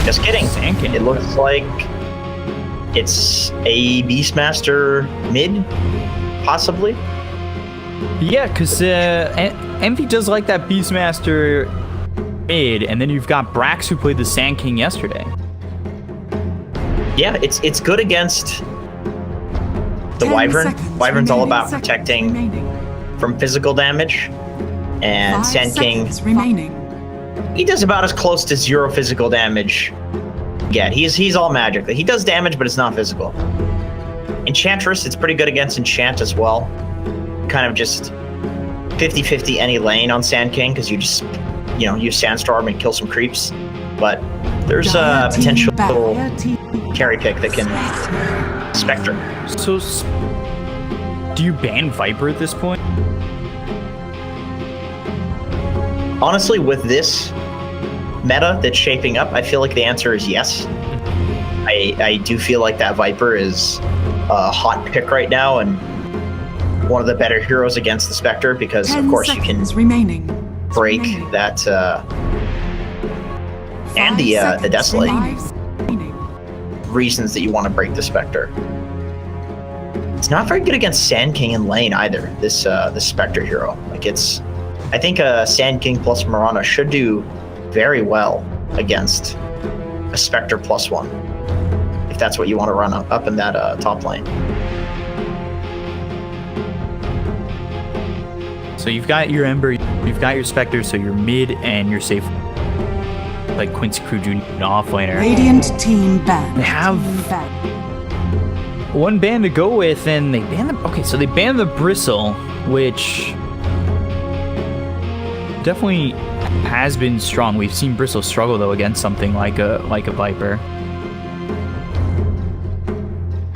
Just kidding. Sand King. It looks like it's a Beastmaster mid, possibly. Yeah, because Envy does like that Beastmaster mid, and then you've got Brax who played the Sand King yesterday. Yeah, it's good against the Wyvern. Wyvern's all about protecting from physical damage, and Sand King, he does about as close to 0 physical damage. Yeah, he's all magic. He does damage, but it's not physical. Enchantress, it's pretty good against Enchant as well. Kind of just 50-50 any lane on Sand King, because you just, use Sandstorm and kill some creeps. But there's a potential carry pick that can Spectre. So, do you ban Viper at this point? Honestly, with this meta that's shaping up, I feel like the answer is yes. I do feel like that Viper is a hot pick right now, and one of the better heroes against the Spectre, because of course you can break that and the Desolate reasons that you want to break the Spectre. It's not very good against Sand King in lane either, this Spectre hero. I think Sand King plus Mirana should do very well against a Spectre +1, if that's what you want to run up in that top lane. So you've got your Ember, you've got your Spectre, so you're mid and you're safe. Like Quincy Crew Jr. offlaner. Radiant team ban. They have one ban to go with, and they ban the. Okay, so they banned the Bristle, which definitely has been strong. We've seen Bristle struggle though against something like a Viper.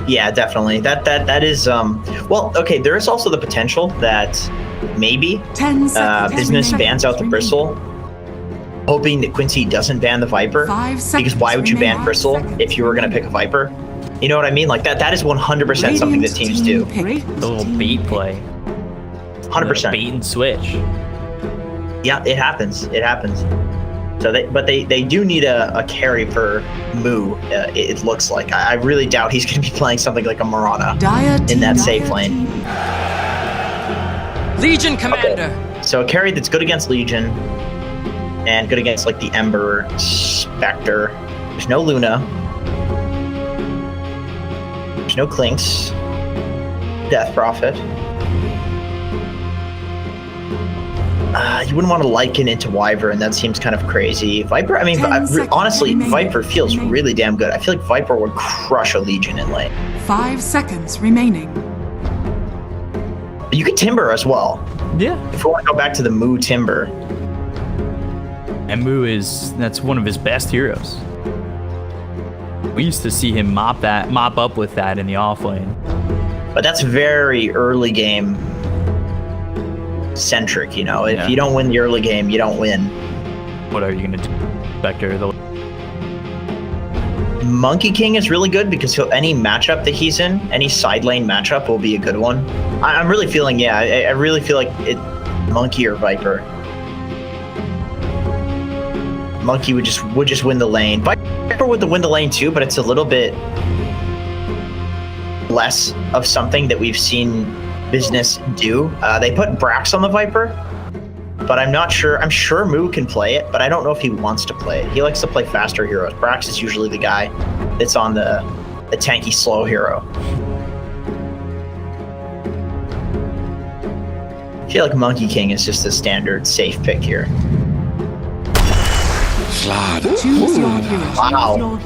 Yeah, definitely. That is well, okay, there is also the potential that maybe business bans out the Bristle, hoping that Quincy doesn't ban the Viper, because why would you ban Bristle if you were going to pick a Viper? You know what I mean? Like that is 100% something that teams do. The little bait play. 100%. Bait and switch. Yeah, it happens. So they do need a carry for Moo. It looks like. I really doubt he's going to be playing something like a Mirana in that safe lane. Legion Commander. Okay. So a carry that's good against Legion and good against like the Ember, Spectre. There's no Luna. There's no Clinks. Death Prophet. You wouldn't want to liken it to Wyvern. That seems kind of crazy. Viper, I mean, honestly, Viper feels really damn good. I feel like Viper would crush a Legion in lane. 5 seconds remaining. You could Timber as well. Yeah. If we want to go back to the Moo Timber. And Moo that's one of his best heroes. We used to see him mop up with that in the offlane. But that's very early game centric, If you don't win the early game, you don't win. What are you gonna do? Spectre, Monkey King is really good because any matchup that he's in, any side lane matchup will be a good one. I'm really feeling, I really feel like it, Monkey or Viper. Monkey would just win the lane. Viper would win the lane too, but it's a little bit less of something that we've seen business do. They put Brax on the Viper, but I'm not sure. I'm sure Moo can play it, but I don't know if he wants to play it. He likes to play faster heroes. Brax is usually the guy that's on the tanky slow hero. I feel like Monkey King is just a standard safe pick here. Choose your hero. Wow.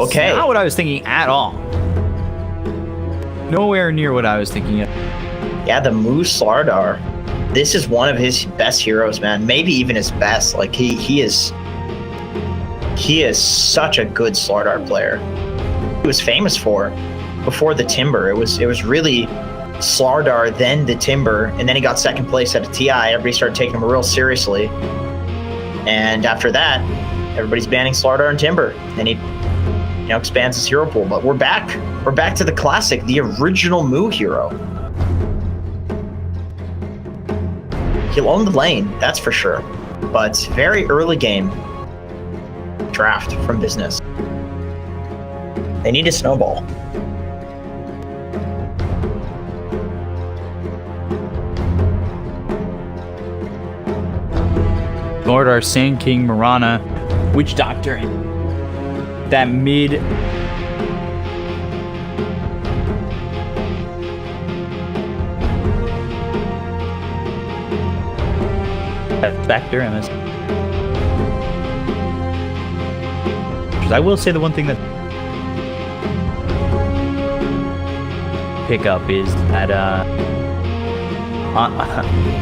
Okay. Not what I was thinking at all. Nowhere near what I was thinking of. Yeah, the Moo Slardar. This is one of his best heroes, man. Maybe even his best. Like he is such a good Slardar player. He was famous for before the Timber. It was really Slardar, then the Timber, and then he got second place at a TI. Everybody started taking him real seriously. And after that, everybody's banning Slardar and Timber. And he expands his hero pool. But we're back. We're back to the classic, the original Moo hero. He'll own the lane, that's for sure. But very early game, draft from business. They need to snowball. Lord Sand King, Marana, Witch Doctor, that mid. Spectre, I will say the one thing that pick up is that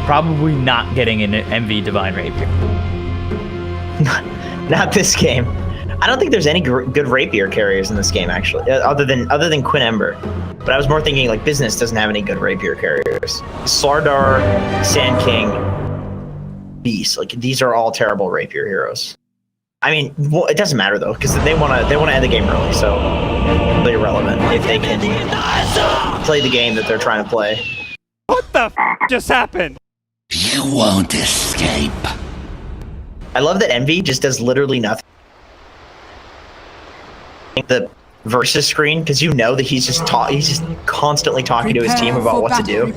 probably not getting an MV Divine Rapier. Not this game. I don't think there's any good rapier carriers in this game, actually, other than Quinn Ember. But I was more thinking like business doesn't have any good rapier carriers. Slardar, Sand King, Beast, like these are all terrible rapier heroes. I mean, well, it doesn't matter though, because they want to end the game early, so really irrelevant if they can play the game that they're trying to play. What the f just happened? You won't escape. I love that Envy just does literally nothing. The versus screen, because you know that he's just constantly talking to his team about what to do.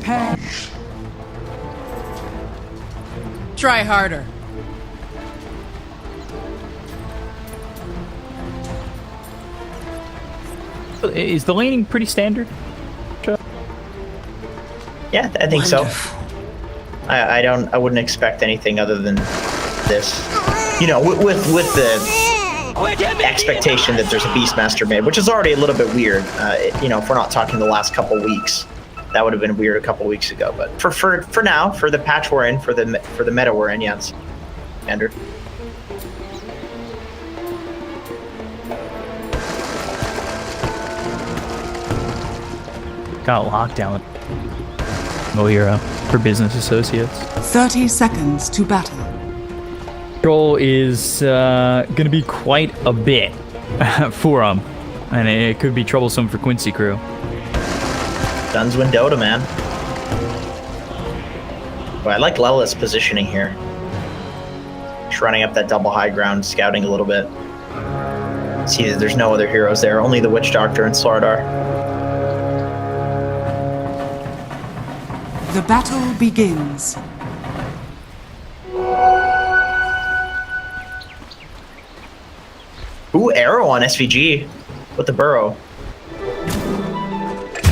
Try harder. Is the laning pretty standard? Yeah, I think so. I wouldn't expect anything other than this. You know, with the expectation that there's a Beastmaster mid, which is already a little bit weird. You know, if we're not talking the last couple weeks, that would have been weird a couple weeks ago. But for now, for the patch we're in, for the meta we're in, yeah, it's standard. Got lockdown. No hero for business associates. 30 seconds to battle. Control is going to be quite a bit for him, and it could be troublesome for Quincy crew. Guns win Dota, man. Well, I like Lela's positioning here. Just running up that double high ground, scouting a little bit. See that there's no other heroes there, only the Witch Doctor and Slardar. The battle begins. Ooh, arrow on SVG with the burrow.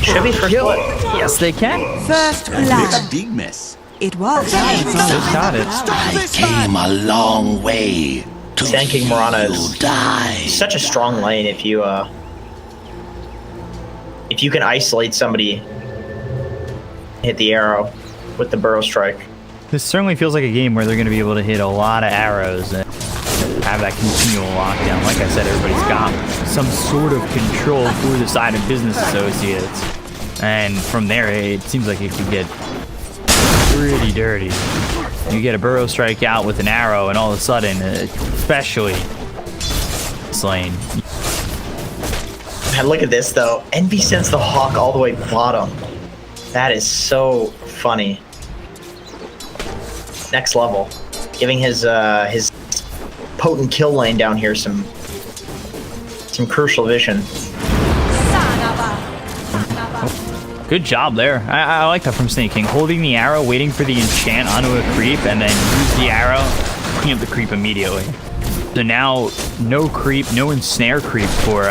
Should be first blood. Yes, they can. First blood. Big mess. It was. Just got it. I came a long way to Sand King Marana see is you die. such a strong lane if you can isolate somebody, hit the arrow with the burrow strike. This certainly feels like a game where they're going to be able to hit a lot of arrows and have that continual lockdown. Like I said, everybody's got some sort of control for the side of business associates. And from there, it seems like it could get pretty dirty. You get a burrow strike out with an arrow, and all of a sudden, especially this lane. And look at this, though. Envy sends the Hawk all the way bottom. That is so funny. Next level. Giving his potent kill lane down here some crucial vision. Good job there. I like that from Snake King. Holding the arrow, waiting for the enchant onto a creep, and then use the arrow, clean up the creep immediately. So now, no creep, no ensnare creep for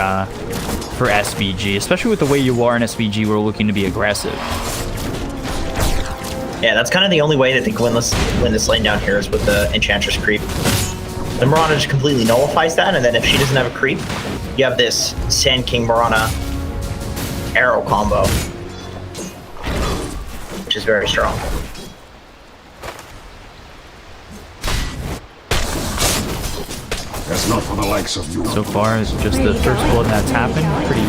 SVG, especially with the way you are in SVG, we're looking to be aggressive. Yeah, that's kind of the only way that they can win this lane down here is with the Enchantress creep. The Marana just completely nullifies that, and then if she doesn't have a creep, you have this Sand King Marana arrow combo, which is very strong. That's not for the likes of you. So far, it's just the first blood that's happened. Pretty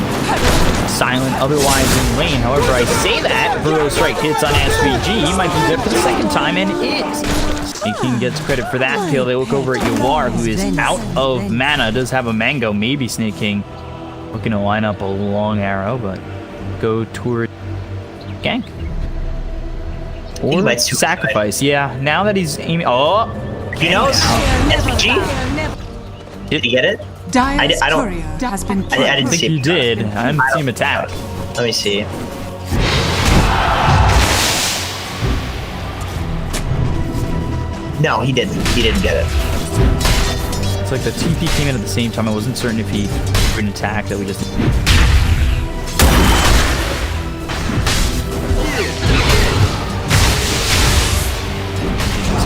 silent otherwise in lane. However, I say that, Burrow Strike hits on SVG. He might be good for the second time, and is. Snake King gets credit for that kill. They look over at Yawar, who is out of mana. Does have a mango. Maybe Snake King looking to line up a long arrow, but go toward gank. Or sacrifice. Yeah, now that he's aiming. Oh! He knows. SVG. Did he get it? Dire's I don't- courier has been I didn't I think see it. he did. I didn't see him attack. Let me see. No, he didn't. He didn't get it. It's like the TP came in at the same time. I wasn't certain if he did an attack that we just...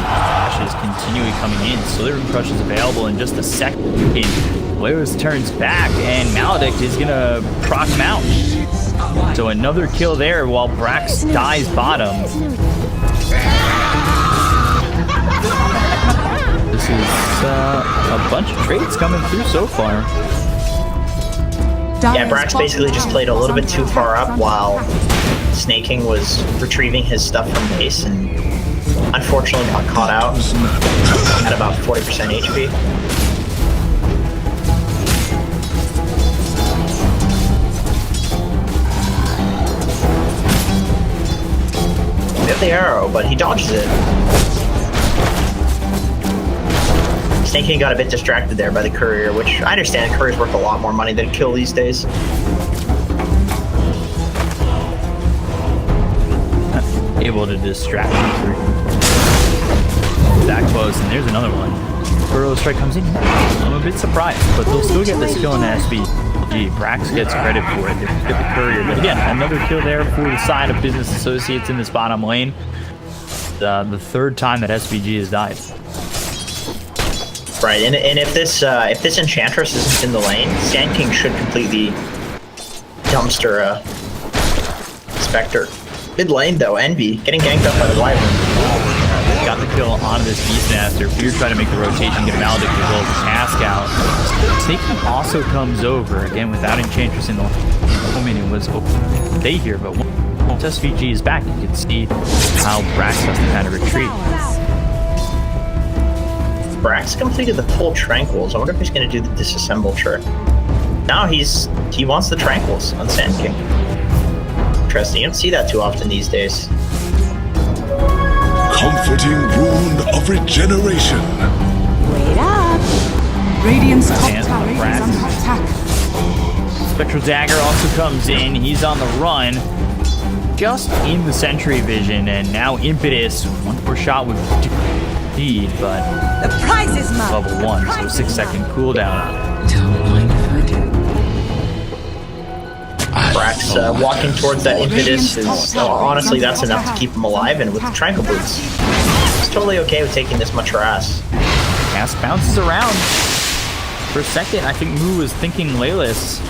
Crushes continually coming in. Slithering Crush is available in just a second. Leos turns back, and Maledict is going to proc him out. So another kill there while Brax dies bottom. This is a bunch of trades coming through so far. Yeah, Brax basically just played a little bit too far up while Snaking was retrieving his stuff from base and unfortunately got caught out at about 40% HP. We have the arrow, but he dodges it. Snaking got a bit distracted there by the courier, which I understand courier's worth a lot more money than a kill these days. Able to distract him through that close, and there's another one. Burrow strike comes in. I'm a bit surprised, but they'll still get this kill in SBG. Brax gets credit for it. They get the courier, but again, another kill there for the side of Business Associates in this bottom lane. The third time that SBG has died. Right, and if this Enchantress isn't in the lane, Sand King should completely dumpster Spectre. Mid lane though, Envy getting ganked up by the Wyvern. Got the kill on this Beastmaster. Fear trying to make the rotation, get Maledict as well as the task out. Taking also comes over, again without Enchantress in the moment. It was okay here, but once SVG is back, you can see how Brax has to kind of retreat. Brax completed the full Tranquils. I wonder if he's going to do the disassemble trick. Now he wants the Tranquils on Sand King. Interesting. You don't see that too often these days. Comforting wound of regeneration. Wait up. Radiant's top And tower is Brax. under attack. Spectral Dagger also comes in. He's on the run. Just in the Sentry Vision, and now Impetus. One more shot would indeed, but The prize is mine. level 1, so 6-second cooldown. Brax walking towards that Impetus is honestly that's enough to keep him alive, and with the Tranquil Boots, he's totally okay with taking this much harass. Cast bounces around. For a second, I think Moo was thinking Laylis.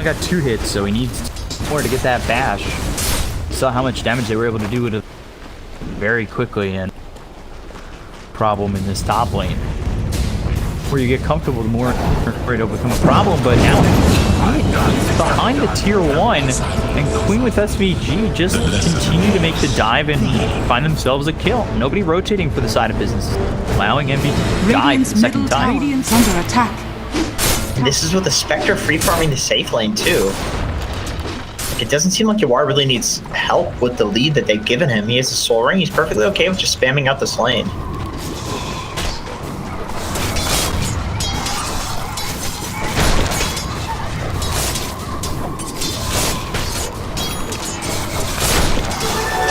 I got 2 hits, so he needs more to get that bash. Saw how much damage they were able to do with it very quickly, and problem in this top lane. Where you get comfortable, the more it'll become a problem, but now he's behind the tier 1, and Queen with SVG just continue to make the dive and find themselves a kill. Nobody rotating for the side of business, allowing MV to die for the second time. Radiant's under attack. And this is with the Spectre free farming the safe lane too. Like, it doesn't seem like Yawar really needs help with the lead that they've given him. He has a Soul Ring. He's perfectly okay with just spamming out this lane.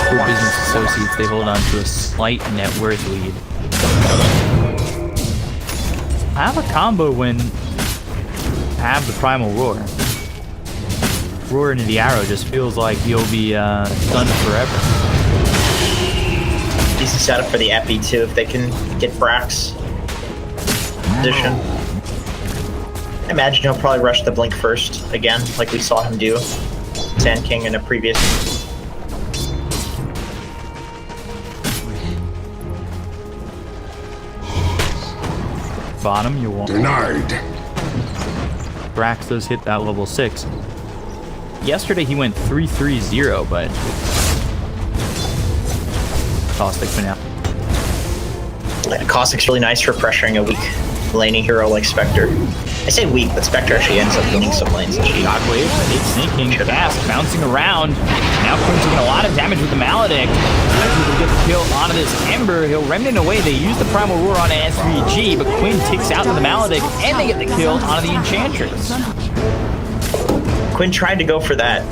For Business Associates, they hold on to a slight net worth lead. I have a combo when I have the Primal Roar. Roar into the arrow just feels like you'll be stunned forever. Decent setup for the Epi too if they can get Brax position. I imagine he'll probably rush the Blink first again, like we saw him do Sand King in a previous. Bottom, you won't. Denied. Brax does hit that level 6. Yesterday he went 3-3-0, but Caustic for now. Caustic's really nice for pressuring a weak laning hero like Spectre. I say weak, but Spectre actually ends up winning some lanes. Shockwave, it's sinking, Gas bouncing around. Now Quinn taking a lot of damage with the Maledict. Able to get the kill onto this Ember. He'll remnant away. They use the Primal Roar on SVG, but Quinn ticks out to the Maledict, and they get the kill onto the Enchantress. Quinn tried to go for that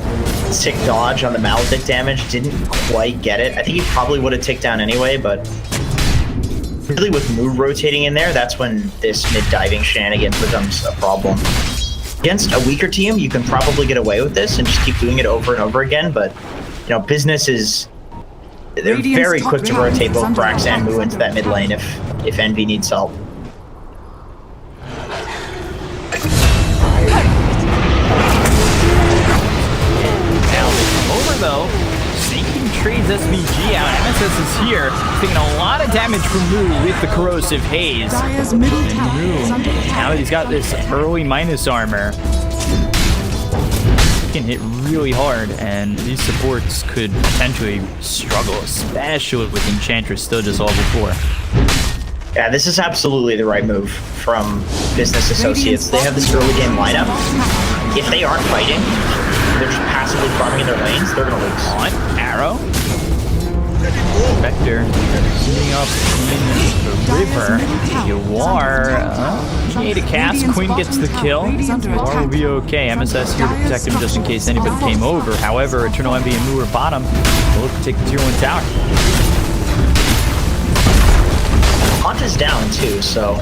sick dodge on the Maledict damage, didn't quite get it. I think he probably would have ticked down anyway, but really with move rotating in there, that's when this mid-diving shenanigans becomes a problem. Against a weaker team, you can probably get away with this and just keep doing it over and over again, but you know, business is they're very quick to rotate both Brax and Moo into that mid lane if Envy needs help. Though, sinking trades SVG out. MSS is here, taking a lot of damage from Moo with the corrosive haze. Dire's middle tower is under Now attack. that he's got this early minus armor, he can hit really hard, and these supports could potentially struggle, especially with Enchantress still just level 4. Yeah, this is absolutely the right move from Business Associates. They have this early game lineup. If they aren't fighting, they're just passively farming in their lanes, they're gonna lose. On arrow. Vector shooting up in the river. Yawar, he ate a cast. Queen gets the kill. Yawar will be okay. MSS here to protect him just in case anybody came over. However, Eternal Envy and Moo are bottom. They'll look to take the tier 1 tower. Hunt is down too, so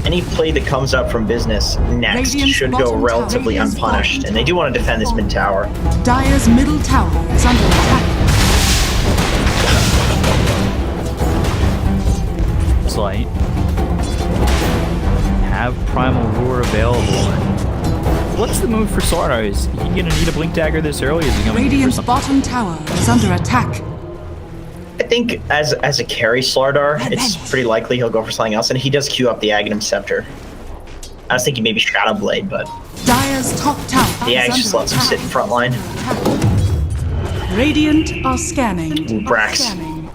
any play that comes up from Business next Radiant's should go bottom relatively tower is unpunished, and they do want to defend this mid tower. Dire's middle tower is under attack. Slight. Have Primal Roar available. What's the move for Slardar? Is he gonna need a Blink Dagger this early? Is he going Radiant's for something? bottom tower is under attack. I think as a carry Slardar, it's pretty likely he'll go for something else, and he does queue up the Aghanim Scepter. I was thinking maybe Shadow Blade, but Dire's top tower the is Ag just under lets him sit in attack. front line. Radiant are scanning. Ooh, Brax. Scanning.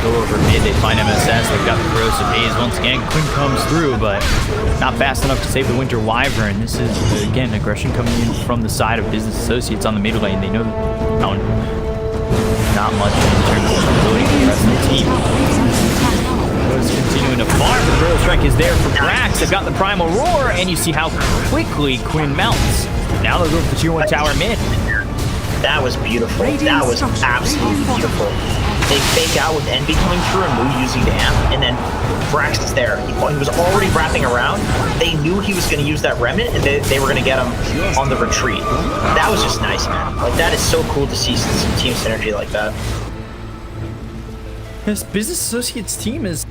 Go over mid, they find MSS, they've got the corrosive haze. Once again, Quinn comes through, but not fast enough to save the Winter Wyvern. This is, again, aggression coming in from the side of Business Associates on the mid lane. They know not much in terms of ability for the rest of the team. Goes continuing to farm. The Thrill Strike is there for Brax. They've got the Primal Roar, and you see how quickly Quinn melts. Now they'll go for the tier 1 tower mid. That was beautiful. That was absolutely beautiful. They fake out with Envy coming through and Moo using the amp, and then Brax is there. He was already wrapping around. They knew he was going to use that remnant, and they were going to get him on the retreat. That was just nice, man. Like, that is so cool to see some team synergy like that. This Business Associates team is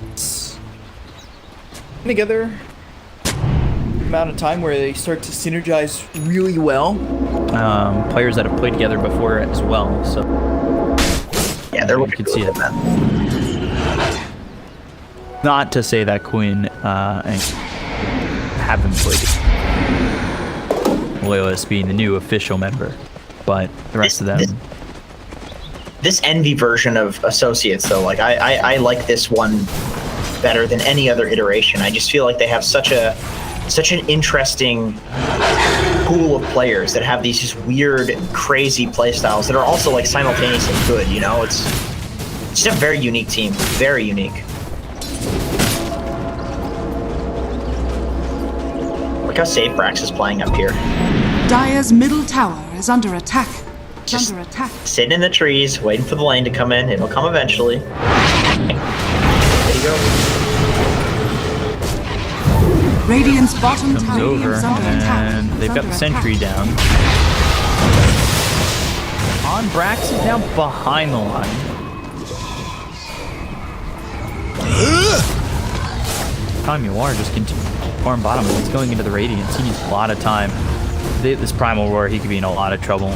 together amount of time where they start to synergize really well. Players that have played together before as well, so Yeah, they're you looking can see it. Not to say that Quinn haven't played it. Loyalist being the new official member, but the rest of them. This Envy version of Associates, though, like I like this one better than any other iteration. I just feel like they have such an interesting pool of players that have these just weird, crazy playstyles that are also like simultaneously good. You know, it's just a very unique team, very unique. Look how safe Brax is playing up here. Dire's middle tower is under attack. Just Under attack. sitting in the trees, waiting for the lane to come in. It'll come eventually. There you go. Radiant's bottom Comes tower over, is under attack. and they've got the Under sentry attack. down. On Brax is now behind the line. Time you are just continue farm bottom. He's going into the Radiance. He needs a lot of time. This Primal Roar, he could be in a lot of trouble.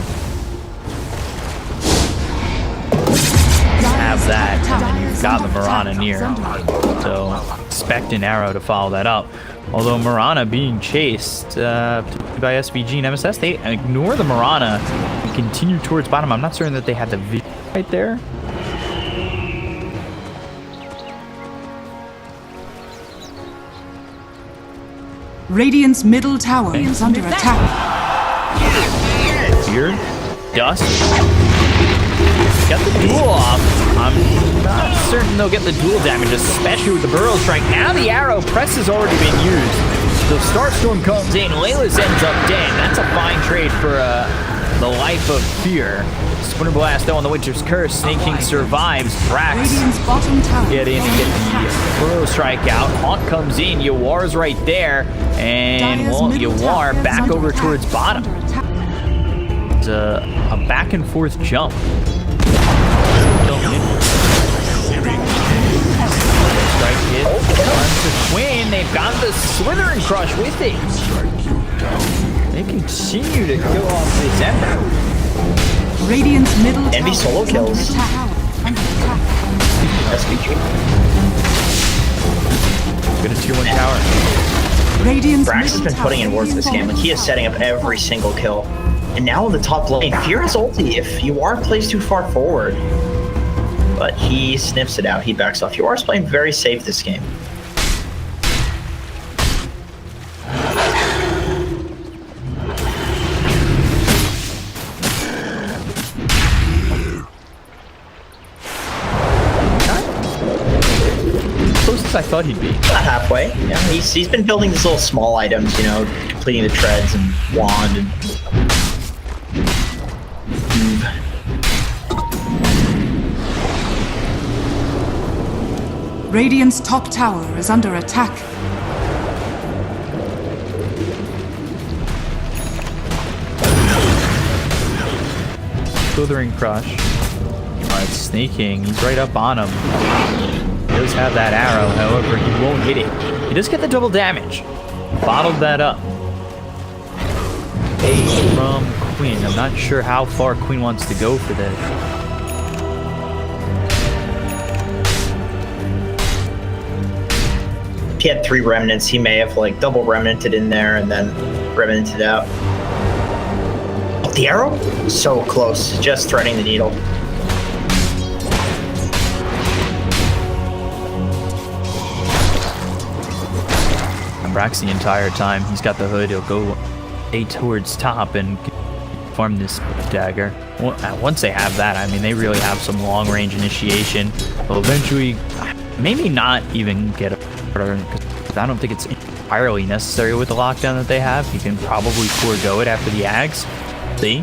Have that, and then you've got the Mirana near. So expect an arrow to follow that up. Although Mirana being chased by SVG and MSS, they ignore the Mirana and continue towards bottom. I'm not certain that they had the vision right there. Radiant's middle tower is under attack. Fear, dust. Got the duel off. I'm not certain they'll get the duel damage, especially with the burrow strike. Now the arrow press has already been used. So Starstorm comes in. Layla's ends up dead. That's a fine trade for the life of Fear. Splinter Blast though on the Winter's Curse. Snake King survives. Brax Radiant's bottom tower get in and get the burrow strike out. Haunt comes in. Yawar's right there. And well, Yawar back over towards bottom. It's a back and forth jump. Strike hit. Runs to Quinn. They've got the Slithering Crush with it. They continue to kill off this Ember. Radiant's middle Envy tower solo is kills. under attack. SVG. Get a tier 1 tower. Radiant's Brax has middle been tower putting in work this game. Like, he is setting up every single kill. And now in the top lane, Fear has ulti if Yuar plays too far forward. But he sniffs it out. He backs off. Yuar's playing very safe this game. Closest I thought he'd be. Not halfway. Yeah, he's been building these little small items, you know, completing the treads and wand and move. Radiant's top tower is under attack. Slithering Crush. Alright, Snake King. He's right up on him. He does have that arrow, however, he won't hit it. He does get the double damage. Bottled that up. From Queen. I'm not sure how far Queen wants to go for this. If he had 3 remnants, he may have like double remnanted in there and then remnanted out. Oh, the arrow? So close, just threading the needle. And Brax the entire time. He's got the hood. He'll go towards top and farm this dagger. Once they have that, I mean, they really have some long-range initiation. They'll eventually, maybe not even get a... because I don't think it's entirely necessary with the lockdown that they have. You can probably forego it after the Ags. See?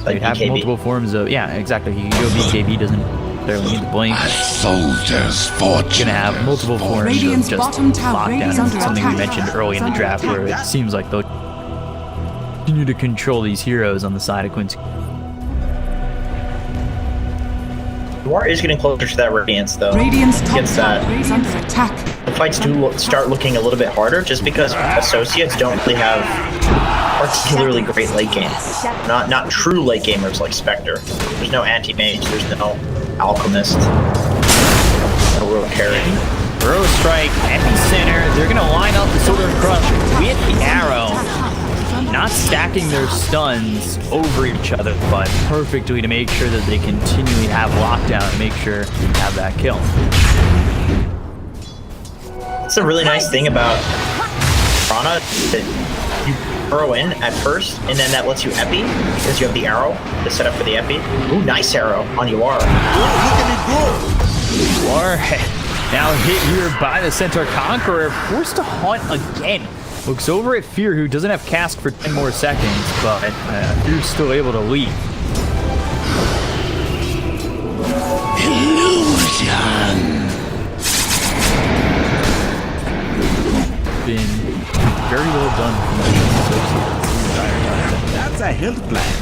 Like You'd have BKB. multiple forms of... Yeah, exactly. You can go BKB, doesn't necessarily need to blink. Soldier's fortune. Gonna have multiple forms Radiant's of just bottom tower lockdown. is It's under something we attack. mentioned early in the draft where it seems like they'll continue to control these heroes on the side of Quincy. Yuar is getting closer to that Radiance, though. Radiant's top Gets that. tower is under attack. The fights do start looking a little bit harder just because associates don't really have particularly great late game. Not true late gamers like Spectre. There's no anti-mage, there's no alchemist. No real carry. Burrow Strike, Epicenter, they're gonna line up the Southern Crush with the arrow. Not stacking their stuns over each other, but perfectly to make sure that they continually have lockdown and make sure they have that kill. It's a really nice thing about Prana that you burrow in at first, and then that lets you epi because you have the arrow to set up for the epi. Ooh, nice arrow on Yuar. Yuar now hit here by the Centaur Conqueror, forced to hunt again. Looks over at Fear, who doesn't have cask for 10 more seconds, but Fear's still able to lead. Illusion. Been very well done from the entire time. That's a health plan.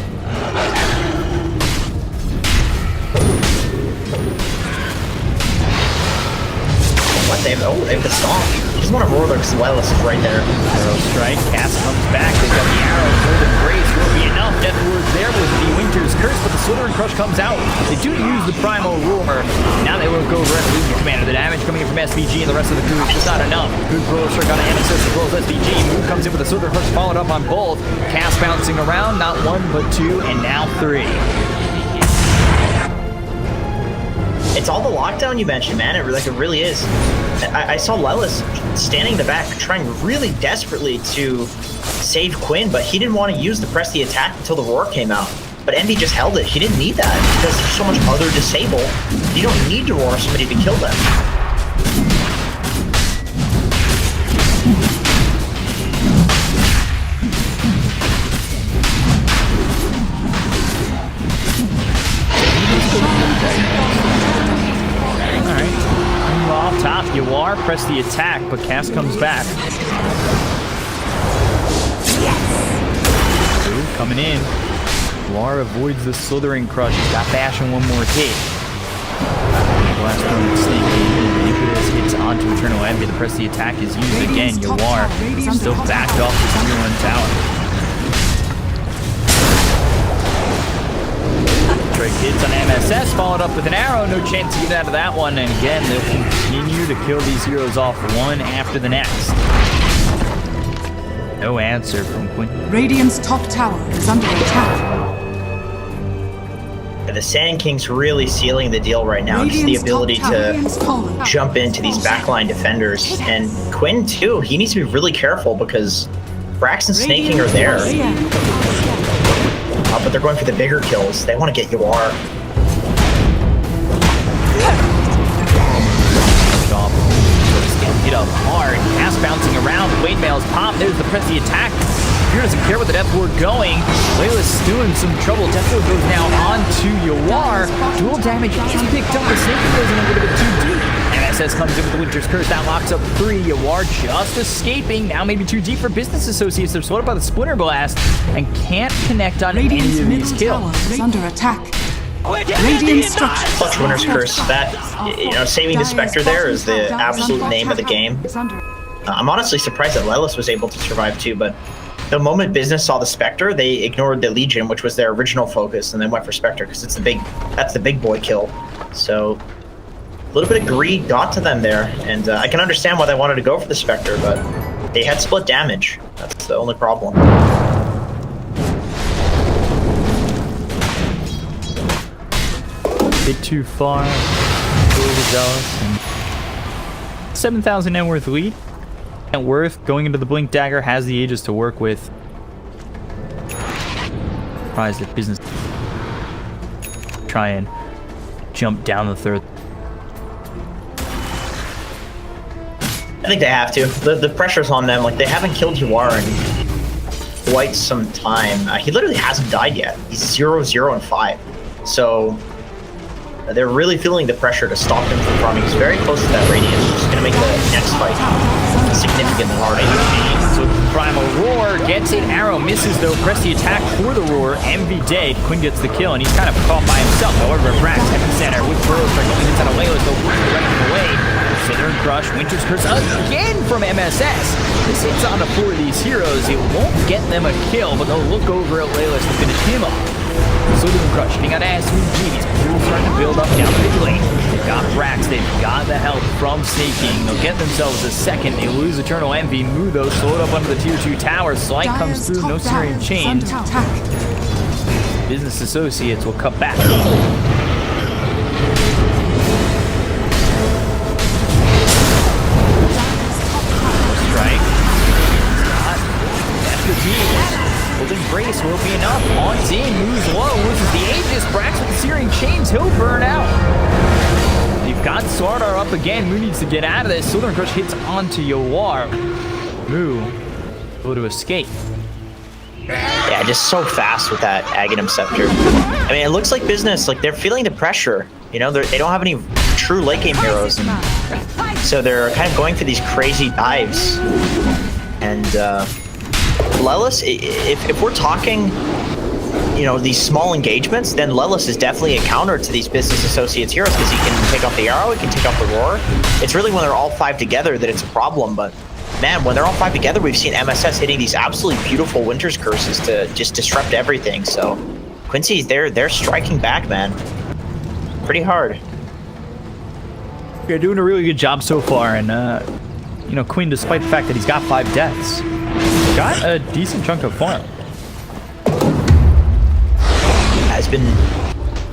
What they have the stomp. Just want to roar because Wireless is right there. Arrow Strike, Cass comes back, they've got the arrow, Golden Grace will be enough. Death Ward there with the Winter's Curse, but the Slithering Crush comes out. They do use the Primal Roar. Now they will go Revolution Commander. The damage coming in from SVG and the rest of the crew is just not enough. Good Burrow Strike on Amethyst as well as SVG. Moon comes in with the Slithering Crush followed up on both. Cass bouncing around, not 1 but 2, and now 3. It's all the lockdown you mentioned, man. It really is. I saw Lelis standing in the back, trying really desperately to save Quinn, but he didn't want to use the press the attack until the roar came out. But Envy just held it. He didn't need that because there's so much other disable. You don't need to roar somebody to kill them. Off top, Yawar, press the attack, but Cass comes back. Ooh, coming in. Yawar avoids the Slithering Crush. He's got Bash and one more hit. Last one, Sneaky. Nicholas hits onto Eternal Envy. The press the attack is used again. Yawar still backed off the tier 1 tower. Hits on MSS, followed up with an arrow. No chance to get out of that one. And again, they'll continue to kill these heroes off one after the next. No answer from Quincy. Radiant's top tower is under attack. The Sand King's really sealing the deal right now. Just the ability to jump into these backline defenders. And Quinn, too, he needs to be really careful because Brax and Snaking are there. But they're going for the bigger kills. They want to get Yawar. Hit up hard. Cass bouncing around. Wade Mail's pop. There's the press the attack. Fear doesn't care where the Death Ward going. Layla's still in some trouble. Death Ward goes now onto Yawar. Dual damage is picked up. The Snaking goes in a little bit too deep. MSS comes in with the Winter's Curse. That locks up 3. Yawar just escaping. Now maybe too deep for Business Associates. They're slowed up by the Splinter Blast and can't connect on Radiant's any of these middle kills. tower is under attack. Radiant structures. Clutch Winter's Curse. That, saving the Spectre there is the absolute name of the game. I'm honestly surprised that Lelis was able to survive too, but the moment Business saw the Spectre, they ignored the Legion, which was their original focus, and then went for Spectre because that's the big boy kill. So a little bit of greed got to them there, and I can understand why they wanted to go for the Spectre, but they had split damage. That's the only problem. Bit too far. Overzealous. 7,000 net worth lead. Net worth going into the Blink Dagger has the Aegis to work with. Surprised that Business try and jump down the third. I think they have to. The pressure's on them. Like, they haven't killed Yawar in quite some time. He literally hasn't died yet. He's 0-0 and 5. So they're really feeling the pressure to stop him from farming. He's very close to that radius, which is going to make the next fight significantly harder. So Primal Roar gets it. Arrow misses though. Press the attack for the Roar. Envy dead. Quinn gets the kill, and he's kind of caught by himself. However, Brax epicenter with Burrow strike going inside of Layla, so right away. Slithering Crush, Winter's Curse again from MSS. This hits on the 4 of these heroes. It won't get them a kill, but they'll look over at Layla to finish him off. Slithering Crush hitting out SVG. These pools starting to build up down the mid lane. They've got Brax. They've got the help from Snaking. They'll get themselves a second. They lose Eternal Envy. Mudo slowed up under the tier 2 tower. Slight comes through. No Syrian Chain. Business Associates will cut back. Strike. That's the team. Holding Brace will be enough. Haunts in, moves low, loses the Aegis. Brax with the Searing Chains, he'll burn out. You've got Slardar up again. Moo needs to get out of this. Slithering Crush hits onto Yawar. Moo able to escape. Yeah, just so fast with that Aghanim Scepter. I mean, it looks like Business, like they're feeling the pressure. They don't have any true late game heroes, and so they're kind of going for these crazy dives. And Lelis, if we're talking, these small engagements, then Lelis is definitely a counter to these Business Associates heroes because he can take off the arrow, he can take off the roar. It's really when they're all 5 together that it's a problem, but man, when they're all 5 together, we've seen MSS hitting these absolutely beautiful Winter's Curses to just disrupt everything. So Quincy, they're striking back, man. Pretty hard. They're doing a really good job so far, and Quinn, despite the fact that he's got 5 deaths, got a decent chunk of farm.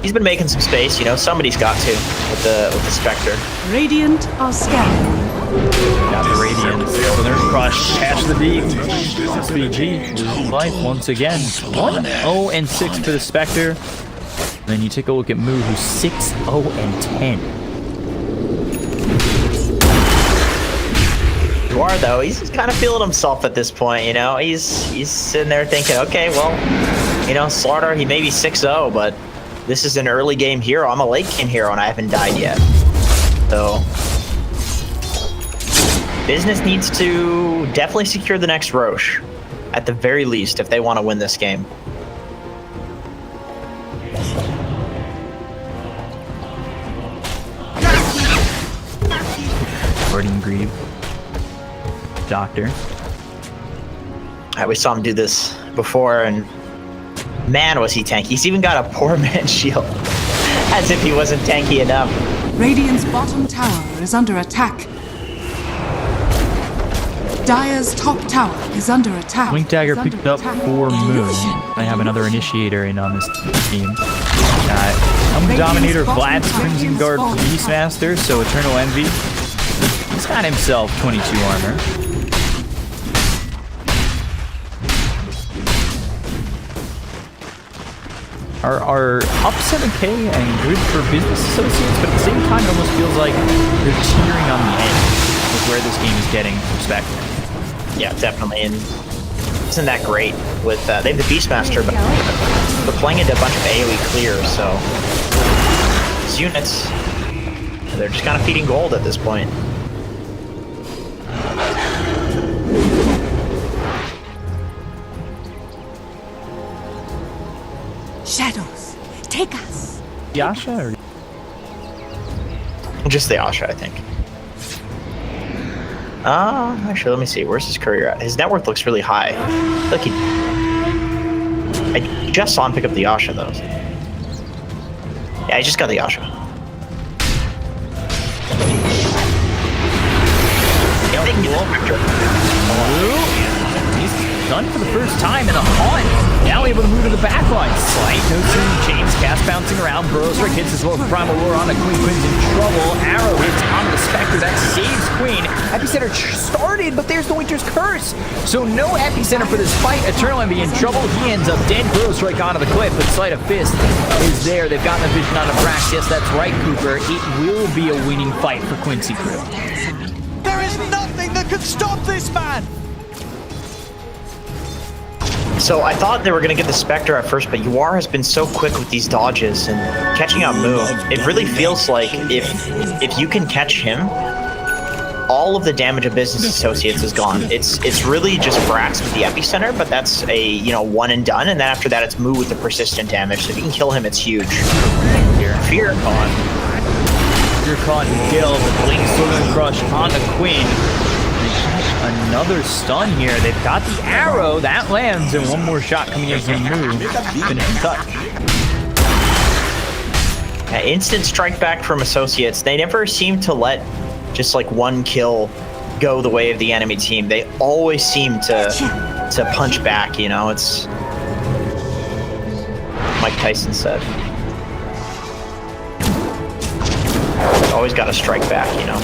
He's been making some space. Somebody's got to with the Spectre. Radiant are scanning. Got the Radiance. Southern Crush. Catch the beat. SVG loses life once again. 1-0-6 for the Spectre. Then you take a look at Moo, who's 6-0-10. You are, though. He's kind of feeling himself at this point, you know? He's sitting there thinking, okay, well, you know, Slaughter, he may be 6-0, but this is an early game hero. I'm a late game hero, and I haven't died yet. So, Business needs to definitely secure the next Roche, at the very least, if they want to win this game. Guardian Grieve. Doctor. We saw him do this before, and man, was he tanky. He's even got a poor man's shield, as if he wasn't tanky enough. Radiant's bottom tower is under attack. Dire's top tower is under attack. Blink Dagger picked up for Moon. I have another initiator in on this team. Dominator, Vlad's Crimson Guard, Beastmaster, so Eternal Envy. He's got himself 22 armor. Are up 7k and good for business associates, but at the same time, it almost feels like they're teetering on the edge with where this game is getting perspective. Yeah, definitely. And isn't that great with they have the Beastmaster, but they're playing into a bunch of AoE clears, so these units, they're just kind of feeding gold at this point. Shadows, take us. Yasha or Just the Asha, I think. Actually, let me see. Where's his courier at? His net worth looks really high. Look, I just saw him pick up the Asha, though. Yeah, I just got the Asha. Yeah, they can get the Spectre. he's done for the first time in a haunt. Now able to move to the back line. Slight, no turn chains, cast bouncing around. Burrows Rick hits as well as Primal Roar on the Queen. Queen's in trouble. Arrow hits onto the Spectre. That saves Queen. Epicenter started, but there's the Winter's Curse. So no Epicenter for this fight. Eternal Envy in trouble. He ends up dead. Burrows Strike onto the cliff, but Sleight of Fist is there. They've gotten the vision on the Brax. Yes, that's right, Cooper. It will be a winning fight for Quincy Crew. There is nothing that can stop this man! So I thought they were going to get the Spectre at first, but Yuar has been so quick with these dodges and catching out Moo. It really feels like if you can catch him, all of the damage of Business Associates is gone. It's really just Brax with the Epicenter, but that's a, you know, one and done, and then after that it's Moo with the persistent damage. So if you can kill him, it's huge. Fear Con. Fear Con Gil, the Blink Southern Crush on the Queen. Another stun here. They've got the arrow that lands, and one more shot coming in from Moo. Finishing touch. Instant strike back from Associates. They never seem to let just like one kill go the way of the enemy team. They always seem to punch back. You know, it's Mike Tyson said. Always got to strike back. You know.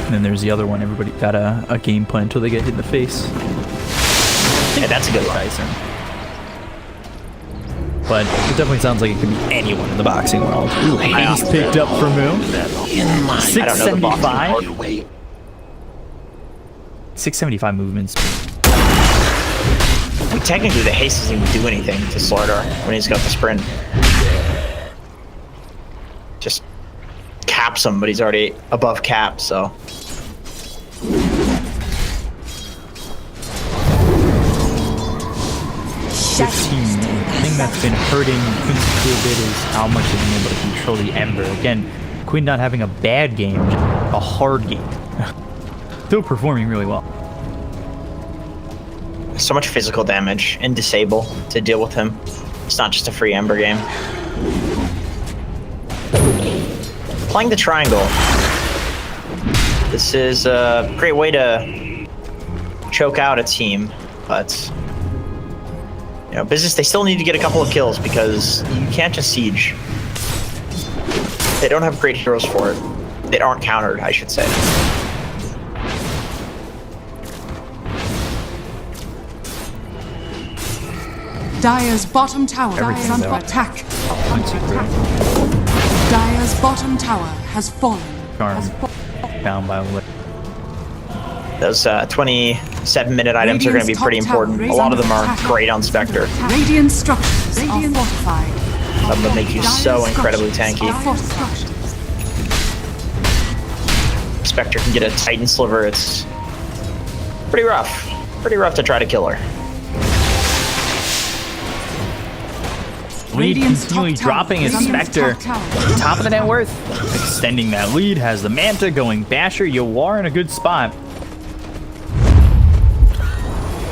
And then there's the other one. Everybody got a game plan until they get hit in the face. Yeah, that's a good one. Tyson. But it definitely sounds like it could be anyone in the boxing world. Ooh, Hayes picked up for Moo. 675. 675 movements. I mean, technically, the haste doesn't even do anything to Slaughter when he's got the sprint. Just caps him, but he's already above cap, so. 15. The thing that's been hurting Quincy Crew a bit is how much they've been able to control the Ember. Again, Quinn not having a bad game, a hard game. Still performing really well. So much physical damage and disable to deal with him. It's not just a free Ember game. Playing the triangle. This is a great way to choke out a team, but you know, Business, they still need to get a couple of kills because you can't just siege. They don't have great heroes for it. that aren't countered, I should say. Dire's bottom tower is under attack. Dire's bottom tower has fallen. Charm down by one. Those 27-minute items are going to be pretty important. A lot of them are great on Spectre. Radiant structures are fortified. Some of them make you so incredibly tanky. Spectre can get a Titan Sliver. It's pretty rough. Pretty rough to try to kill her. Lead continually dropping as Spectre. Top of the net worth. Extending that lead. Has the Manta going Basher. Yawar in a good spot.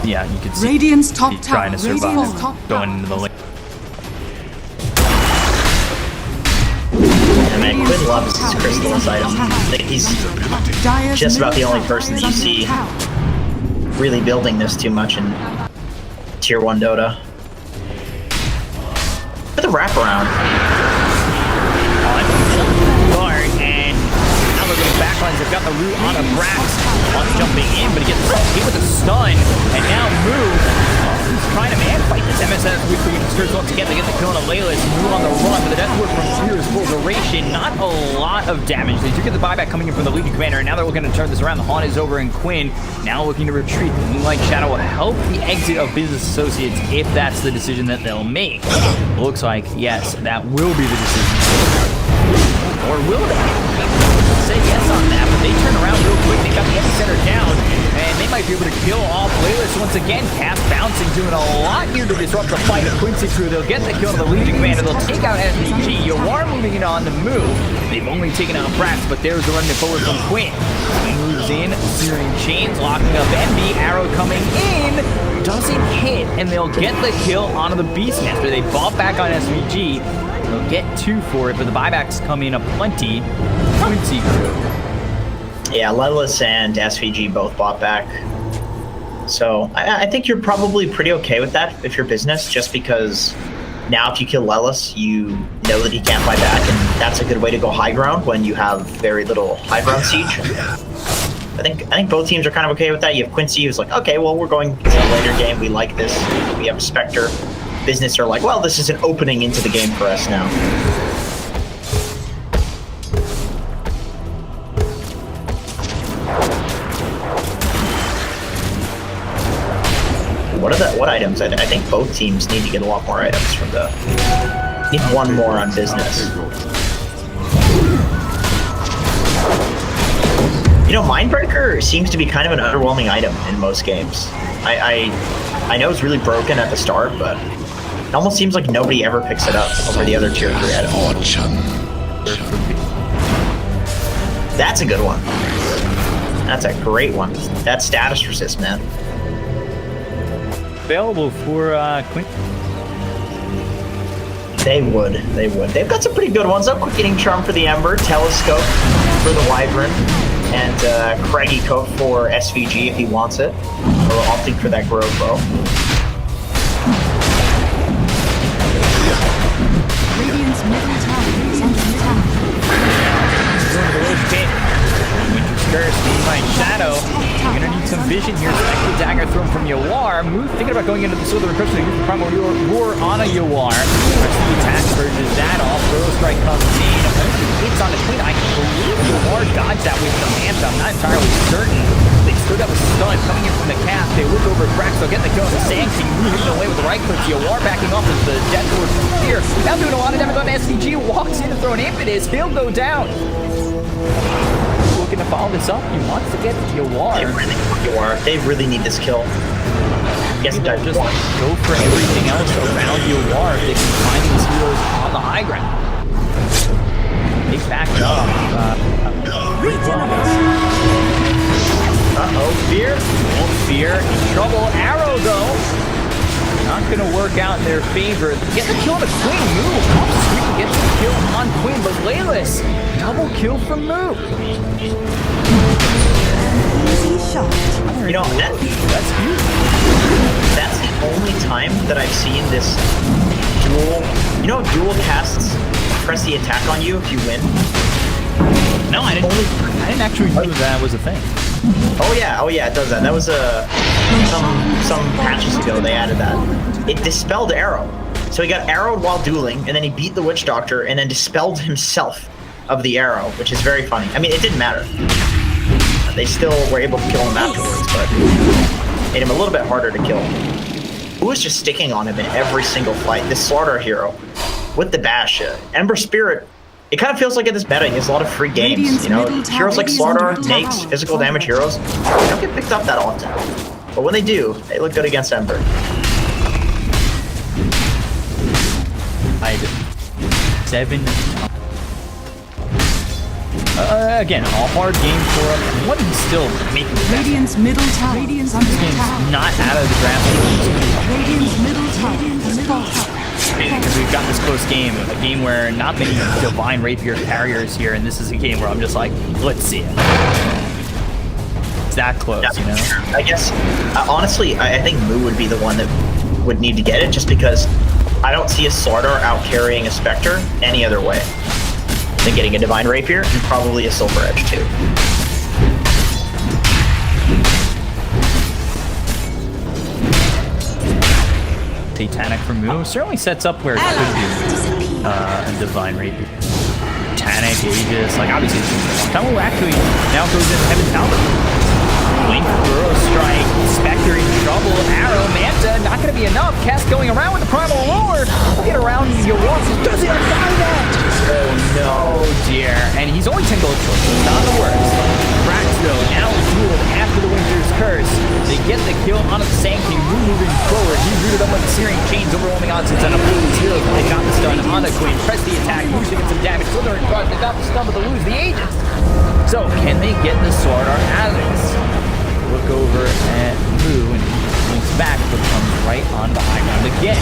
Yeah, you can see Radiant's top he's trying to survive going into the lane. And man, Quinn loves his Crystallis item. I think he's just about the only person that you see really building this too much in Tier 1 Dota. For the wraparound. And now they're going backlines. They've got the root on a Brax. On jumping in, but he gets hit with a stun. And now Move. He's trying to man fight this. MSS with the Skirts once again. They get the kill on a Layla's. Move on the run, but the death ward from Fear is full duration. Not a lot of damage. They do get the buyback coming in from the leading commander, and now they're looking to turn this around. The Haunt is over, and Quinn now looking to retreat. The Moonlight Shadow will help the exit of Business Associates if that's the decision that they'll make. Looks like, yes, that will be the decision. Or will they? Say yes on that, but they turn around real quick. They got the epicenter down, and they might be able to kill off Laylas once again. Cast bouncing, doing a lot here to disrupt the fight of Quincy crew. They'll get the kill to the Legion Commander. They'll take out SVG. Yawar moving it on the move. They've only taken out Brax, but there's the run forward from Quinn. Quinn moves in, searing chains, locking up Envy. Arrow coming in, doesn't hit, and they'll get the kill onto the Beastmaster. They bought back on SVG. They'll get 2 for it, but the buybacks come in aplenty. Quincy crew. Yeah, Lelis and SVG both bought back. So I think you're probably pretty okay with that if you're business, just because now if you kill Lelis, you know that he can't buy back, and that's a good way to go high ground when you have very little high ground siege. I think both teams are kind of okay with that. You have Quincy who's like, okay, well, we're going to a later game. We like this. We have Spectre. Business are like, well, this is an opening into the game for us now. What items? I think both teams need to get a lot more items from the. Need one more on business. You know, Mindbreaker seems to be kind of an underwhelming item in most games. I know it's really broken at the start, but it almost seems like nobody ever picks it up over the other tier 3 items. That's a good one. That's a great one. That's status resist, man. Available for Quincy. They would. They've got some pretty good ones. Quick Hitting Charm for the Ember, Telescope for the Wyvern, and Craggy Coat for SVG if he wants it. Or opting for that Grove Bow. Radiant's middle tower is under attack. Curse, Moonlight Shadow. You're gonna need some vision here. Spectre Dagger thrown from Yawar. Move thinking about going into the Sword of the Recursion. Use the Primal Roar on a Yawar. Press the attack, purges that off. Throw Strike comes in. Hits on the Queen. I believe Yawar dodged that with the Manta. I'm not entirely certain. They stood up a stun coming in from the cast. They look over at Brax. They'll get the kill on the Sand King. Moving away with the right click. Yawar backing off as the Death Ward from here. Now doing a lot of damage on SVG. Walks in to throw an impetus. He'll go down. Looking to follow this up. He wants to get Yawar. They really need this kill. Yes, just go for everything else around Yawar if they can find these heroes on the high ground. They backed up. Fear. Fear in trouble. Arrow though. Not going to work out in their favor. Get the kill on the Queen. Move. Sweet gets the kill on Queen, but Laylas, double kill from Move. Easy shot. You know, that's huge. That's the only time that I've seen this dual. You know, dual casts press the attack on you if you win. No, I didn't actually know that was a thing. Oh yeah, it does that. That was some patches ago they added that. It dispelled Arrow. So he got arrowed while dueling, and then he beat the Witch Doctor, and then dispelled himself of the arrow, which is very funny. I mean, it didn't matter. They still were able to kill him afterwards, but made him a little bit harder to kill. Who was just sticking on him in every single fight? This Slardar hero with the bash, Ember Spirit. It kind of feels like in this meta, he has a lot of free games. You know, heroes like Slardar, Nakes, physical damage heroes, they don't get picked up that often. But when they do, they look good against Ember. Seven. Again, a hard game for him. What he's still making. Radiant's middle tower. Radiant's under attack. Not out of the draft. Radiant's middle tower. Because we've got this close game, a game where not many divine rapier carriers here, and this is a game where I'm just like, let's see it. It's that close, you know? I guess, honestly, I think Moo would be the one that would need to get it, just because I don't see a Slardar out carrying a Spectre any other way than getting a Divine Rapier and probably a Silver Edge too. Satanic from Moo certainly sets up where it could be a Divine Rapier. Satanic, Aegis, like obviously Tunnel actually now goes in Heaven's Helmet. Blink, Burrow Strike, Spectre in trouble, Arrow, Manta, not going to be enough. Cast going around with the Primal Roar. Get around your walls. Does it buy that? Oh no, dear. And he's only 10 gold short. Not the worst. Cracks though, now dueled after the Winter's Curse. They get the kill on the Sanctum, moving forward. He rooted up with the Searing Chains, overwhelming odds and a blue zero. They got the stun on the Queen. Press the attack, usually get some damage. Slither and Guard, they got the stun, but they lose the Aegis. So, can they get the Slardar out of this? Look over at Moo and he moves back, but comes right on the high ground again.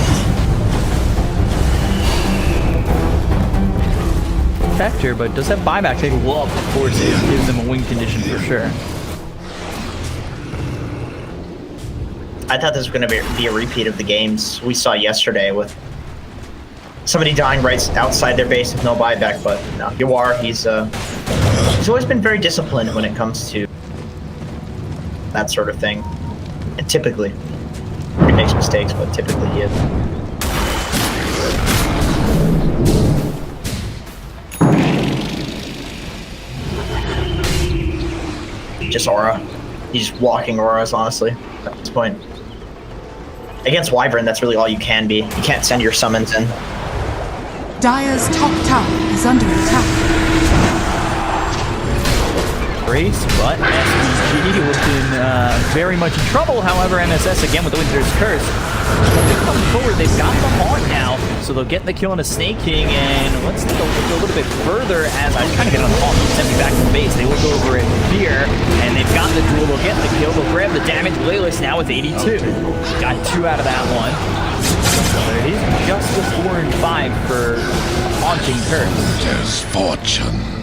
Spectre, but does have buyback. They love the forces. Gives them a win condition for sure. I thought this was going to be a repeat of the games we saw yesterday with somebody dying right outside their base with no buyback, but no, Yawar, he's always been very disciplined when it comes to that sort of thing. And typically, he makes mistakes, but typically he is. Just aura. He's just walking auras, honestly, at this point. Against Wyvern, that's really all you can be. You can't send your summons in. Dire's top tower is under attack. Brace, but SPG looking very much in trouble. However, MSS again with the Winter's Curse. They come forward, they've got the Haunt now, so they'll get the kill on a Snake King, and let's take a look a little bit further as I'm trying to get on the Haunt, send me back to the base. They look over at Fear, and they've got the duel, they'll get the kill, they'll grab the damage. Layla's now with 82. Got 2 out of that one. So he's just the 4 and 5 for Haunting Curse. There's fortune.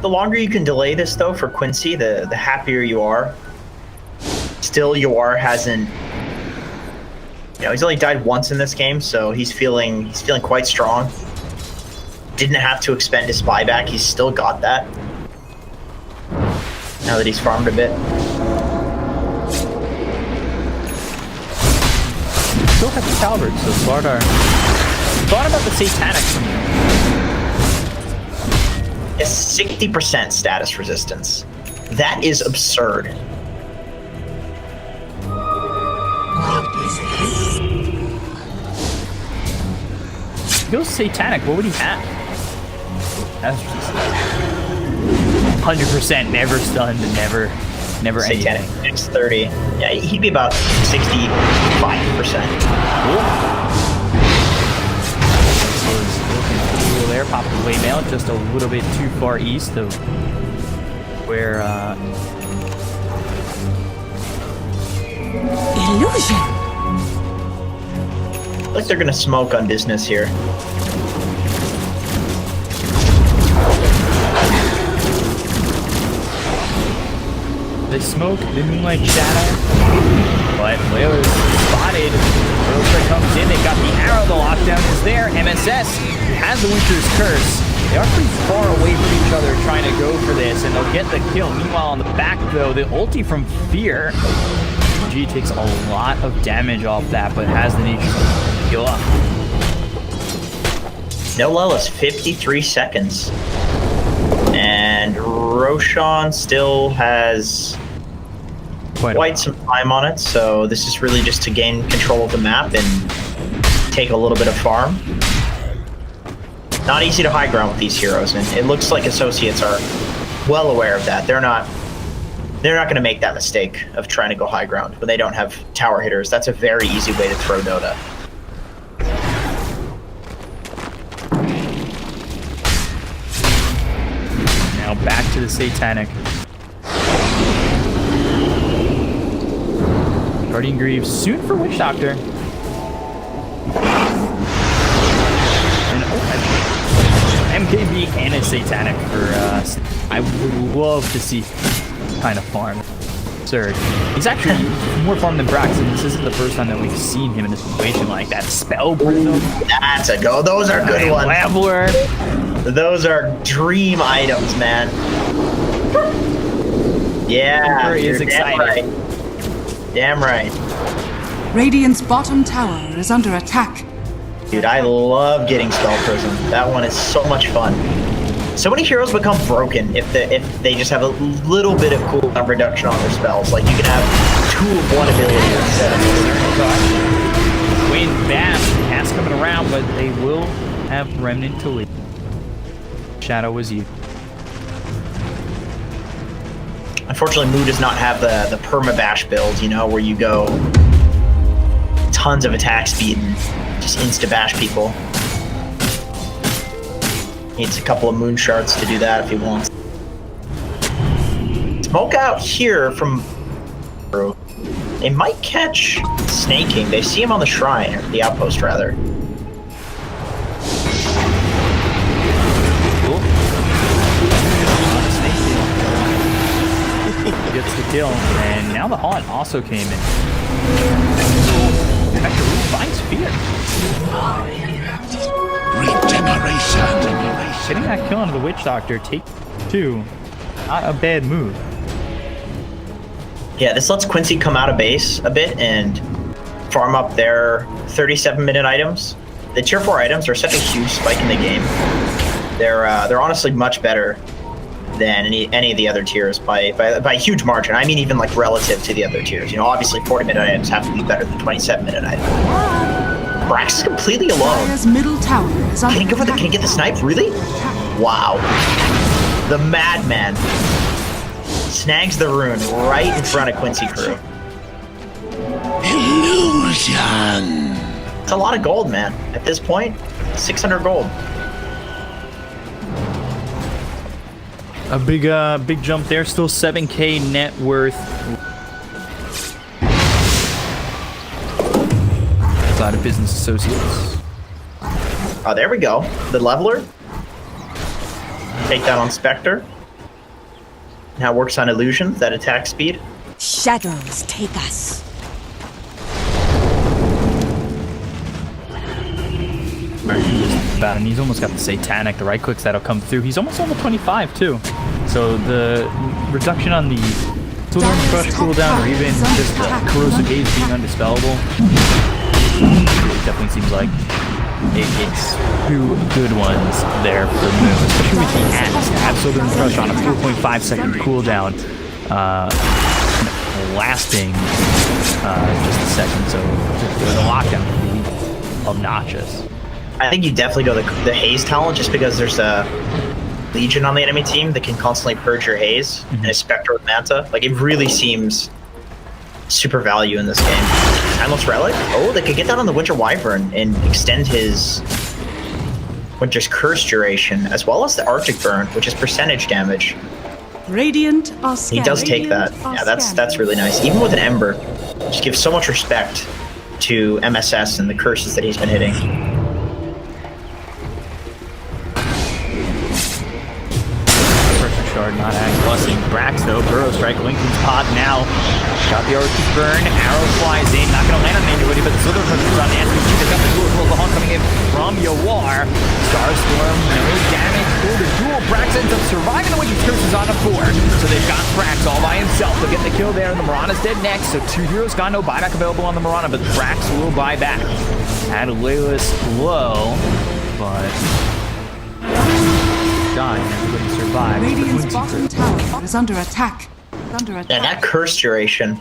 The longer you can delay this, though, for Quincy, the happier you are. Still, Yawar hasn't... You know, he's only died once in this game, so he's feeling quite strong. Didn't have to expend his buyback. He's still got that. Now that he's farmed a bit. Still have the Calvert, so Slardar. Thought about the Satanic from you. It's 60% status resistance. That is absurd. Goes Satanic, what would he have? That's just 100% never stunned and never Satanic, anything. it's 30. Yeah, he'd be about 65%. Cool. There, pop the way mail just a little bit too far east of where Illusion. Looks like they're gonna smoke on business here. they smoke the Moonlight Shadow, but Layla's spotted. Rosha comes in. They've got the arrow. The lockdown is there. MSS has the Winter's Curse. They are pretty far away from each other trying to go for this, and they'll get the kill. Meanwhile, on the back, though, the ulti from Fear. G takes a lot of damage off that, but has the nature to heal up. No lull is 53 seconds. And Roshan still has quite some time on it, so this is really just to gain control of the map and take a little bit of farm. Not easy to high ground with these heroes, and it looks like Associates are well aware of that. They're not going to make that mistake of trying to go high ground when they don't have tower hitters. That's a very easy way to throw Dota. Now back to the Satanic. Guardian Greaves soon for Witch Doctor. And MKB and a Satanic for I would love to see kind of farm. Surge. He's actually more farm than Braxton. This isn't the first time that we've seen him in a situation like that. Spell Prism. That's a go. Those are good ones. Leveler. Those are dream items, man. Yeah, is exciting. Damn right. Radiant's bottom tower is under attack. Dude, I love getting Spell Prism. That one is so much fun. So many heroes become broken if they just have a little bit of cooldown reduction on their spells. Like, you can have 2 of 1 ability instead. Wayne Bass has coming around, but they will have Remnant to lead. Shadow was you. Unfortunately, Moo does not have the perma-bash build, you know, where you go tons of attack speed and just insta-bash people. Needs a couple of moon shards to do that if he wants. Smoke out here from... They might catch Snaking. They see him on the shrine, or the outpost, rather. Cool. Gets the kill, and now the Haunt also came in. Actually, finds Fear. Regeneration. Getting that kill onto the Witch Doctor, take 2. Not a bad move. Yeah, this lets Quincy come out of base a bit and farm up their 37-minute items. The tier 4 items are such a huge spike in the game. They're honestly much better than any of the other tiers by a huge margin. I mean, even like relative to the other tiers. You know, obviously 40-minute items have to be better than 27-minute items. Brax is completely alone. Middle tower is under Can he get the snipe? Really? Wow. The madman snags the rune right in front of Quincy crew. Illusion. It's a lot of gold, man. At this point, 600 gold. A big jump there. Still 7K net worth. Out of Business Associates. Oh, there we go. The leveler. Take that on Spectre. Now works on illusions, that attack speed. Shadows take us. About, and he's almost got the Satanic, the right clicks that'll come through. He's almost on the 25 too. So the reduction on the Southern Crush cooldown, or even just the Corrosive Haze being undispellable, definitely seems like it's 2 good ones there for Moon, especially with the ads to have Southern Crush on a 4.5 second cooldown, lasting just a second, so the lockdown can be obnoxious. I think you definitely go the Haze talent just because there's a Legion on the enemy team that can constantly purge your Haze, and a Spectre with Manta. Like, it really seems super value in this game. Timeless Relic? Oh, they could get that on the Winter Wyvern and extend his Winter's Curse duration, as well as the Arctic Burn, which is percentage damage. Radiant are He does take that. Yeah, that's really nice. Even with an Ember, just gives so much respect to MSS and the curses that he's been hitting. Shard not blessing Brax though. Burrow strike. Lincoln's pod now. Got the arrow to burn. Arrow flies in. Not going to land on anybody, but the Slither is on the SPG. They got the duel as well. The Hawk coming in from Yawar. Starstorm, no damage for the duel. Brax ends up surviving. The Witch's Curse is on a 4. So they've got Brax all by himself. They'll get the kill there, and the Mirana's dead next. So 2 heroes got no buyback available on the Mirana, but Brax will buy back. Had Layla's low, but dying. Everybody survived. Radiant's bottom tower is under attack. Yeah, that curse duration.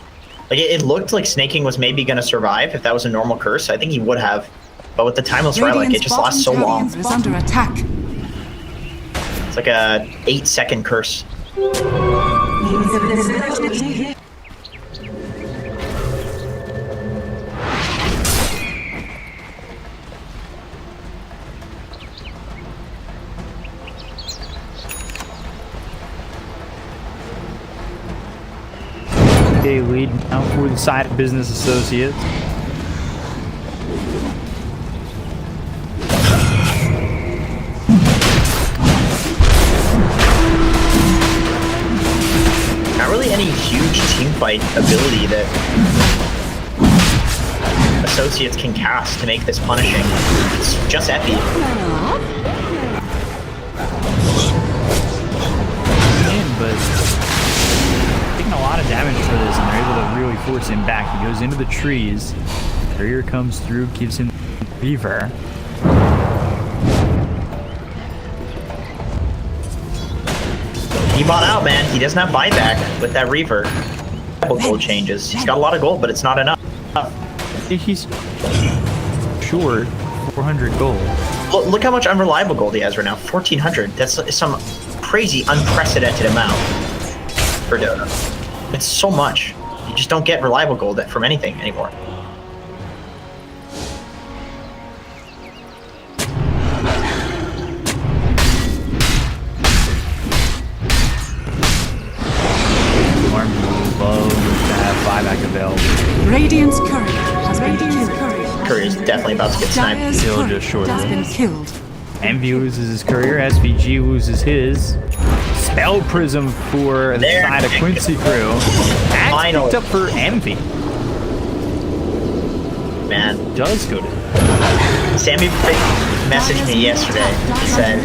Like, it looked like Snaking was maybe going to survive if that was a normal curse. I think he would have. But with the Timeless Relic, it just lasts so long. Is under attack. It's like a 8-second curse. Day lead now for the side of Business Associates. Not really any huge team fight ability that Associates can cast to make this punishing. It's just Epi. But taking a lot of damage for this, and they're able to really force him back. He goes into the trees. Courier comes through, gives him Reaver. He bought out, man. He doesn't have buyback with that Reaver. Gold changes. He's got a lot of gold, but it's not enough. He's short 400 gold. Look how much unreliable gold he has right now. 1,400. That's some crazy, unprecedented amount for Dota. It's so much. You just don't get reliable gold from anything anymore. Radiant's courier has been killed. Courier's definitely about to get sniped. Still just short. Has been killed. Envy loses his courier. SVG loses his. Spell Prism for the side of Quincy crew. Axe picked up for Envy. Man. Does go to. Sammy messaged me yesterday. He said,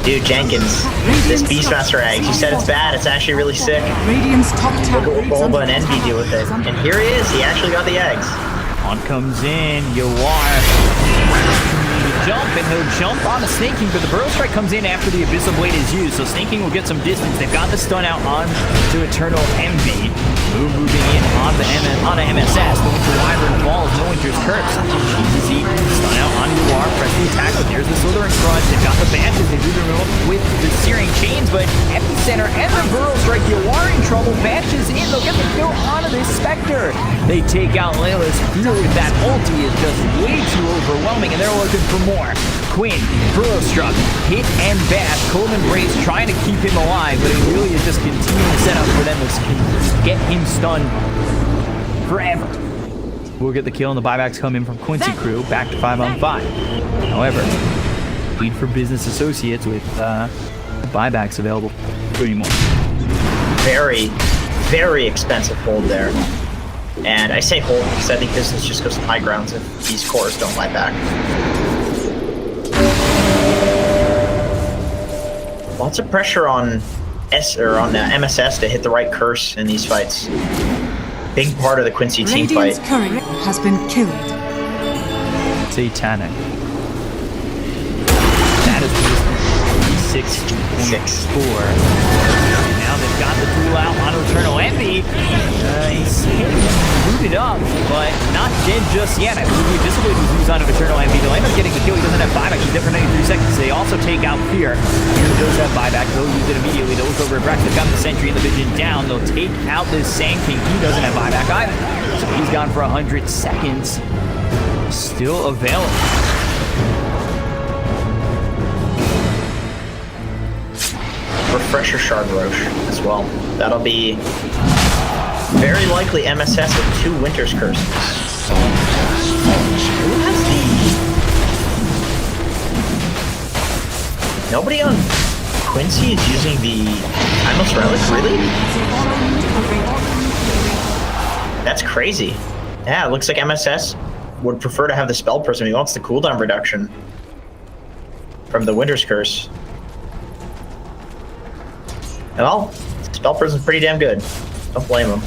dude, Jenkins, this Beastmaster egg, you said it's bad, it's actually really sick. Radiant's top tower. Look at what Bulba and Envy do with it. And here he is, he actually got the eggs. On comes in, Yawar. Jump, and he'll jump on the Snaking, but the Burrow Strike comes in after the Abyssal Blade is used, so Snaking will get some distance. They've got the stun out on to Eternal Envy. Moving in on the MSS. The Winter Wyvern falls, no Winter's Curse. Easy, stun out on Yawar, press the attack, but there's the Slither in front. They've got the Banshees, they do the remote with the Searing Chains, but Epicenter and the Burrow Strike, Yawar in trouble, Banshees in, they'll get the kill onto this Spectre. They take out Layla's Fear with that ulti is just way too overwhelming, and they're looking for more. Quinn, Burrow Struck, hit and bash. Coleman Brace trying to keep him alive, but it really is just continuing setup for them to get him stunned forever. We'll get the kill, and the buybacks come in from Quincy crew, back to 5-on-5. However, lead for Business Associates with buybacks available anymore. Very, very expensive hold there. And I say hold because I think Business just goes to high grounds if these cores don't buy back. Lots of pressure on MSS to hit the right curse in these fights. Big part of the Quincy team fight. Radiant's courier has been killed. Satanic. That is 6.4. Now they've got the duel out on Eternal Envy. He's booted up, but not dead just yet. I believe the Abyssal Blade was used on Eternal Envy. They'll end up getting the kill. He doesn't have buyback. He's dead for 93 seconds. They also take out Fear. Fear does have buyback. They'll use it immediately. They'll look over at Brax. They've got the Sentry and the Vision down. They'll take out this Sand King. He doesn't have buyback either. So he's gone for 100 seconds. Still available. Refresher Shard Roche as well. That'll be very likely MSS with 2 Winter's Curses. Who has the... Nobody on Quincy is using the Timeless Relic, really? That's crazy. Yeah, it looks like MSS would prefer to have the Spell Prism. He wants the cooldown reduction from the Winter's Curse. Well, Spell Prism's pretty damn good. Don't blame him.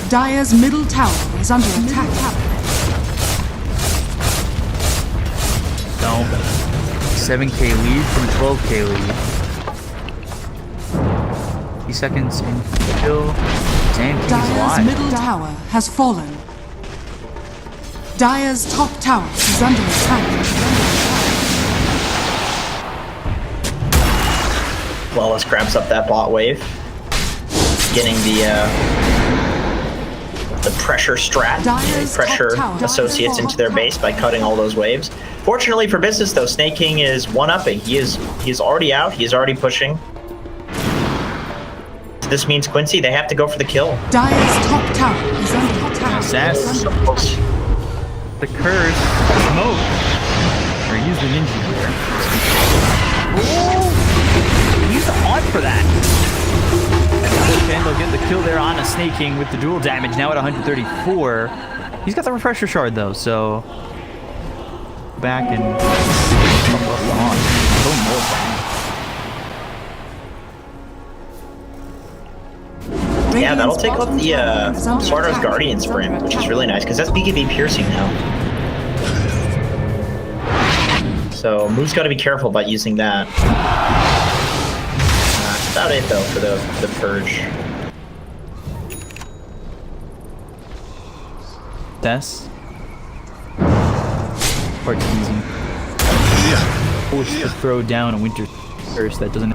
Dire's middle tower is under attack. No. 7k lead from a 12k lead. 3 seconds in kill. Sand Dire's alive. middle tower has fallen. Dire's top tower is under attack. Flawless grabs up that bot wave, getting the pressure strat, pressure associates into their base by cutting all those waves. Fortunately for business, though, Snake King is one-upping. He is already out. He is already pushing. This means Quincy, they have to go for the kill. Dire's top tower is under attack. Assess. The curse. Smoke. Or use the ninja here. Oh! Use the haunt for that. And they'll get the kill there on a Snake King with the dual damage, now at 134. He's got the refresher shard though, so back and pump up the haunt. Yeah, that'll take out the Sardar's Guardian Sprint, which is really nice, because that's BKB piercing now. So Moo's got to be careful about using that. That's about it, though, for the Purge. Death. Part's easy. Forced to throw down a Winter Curse that doesn't...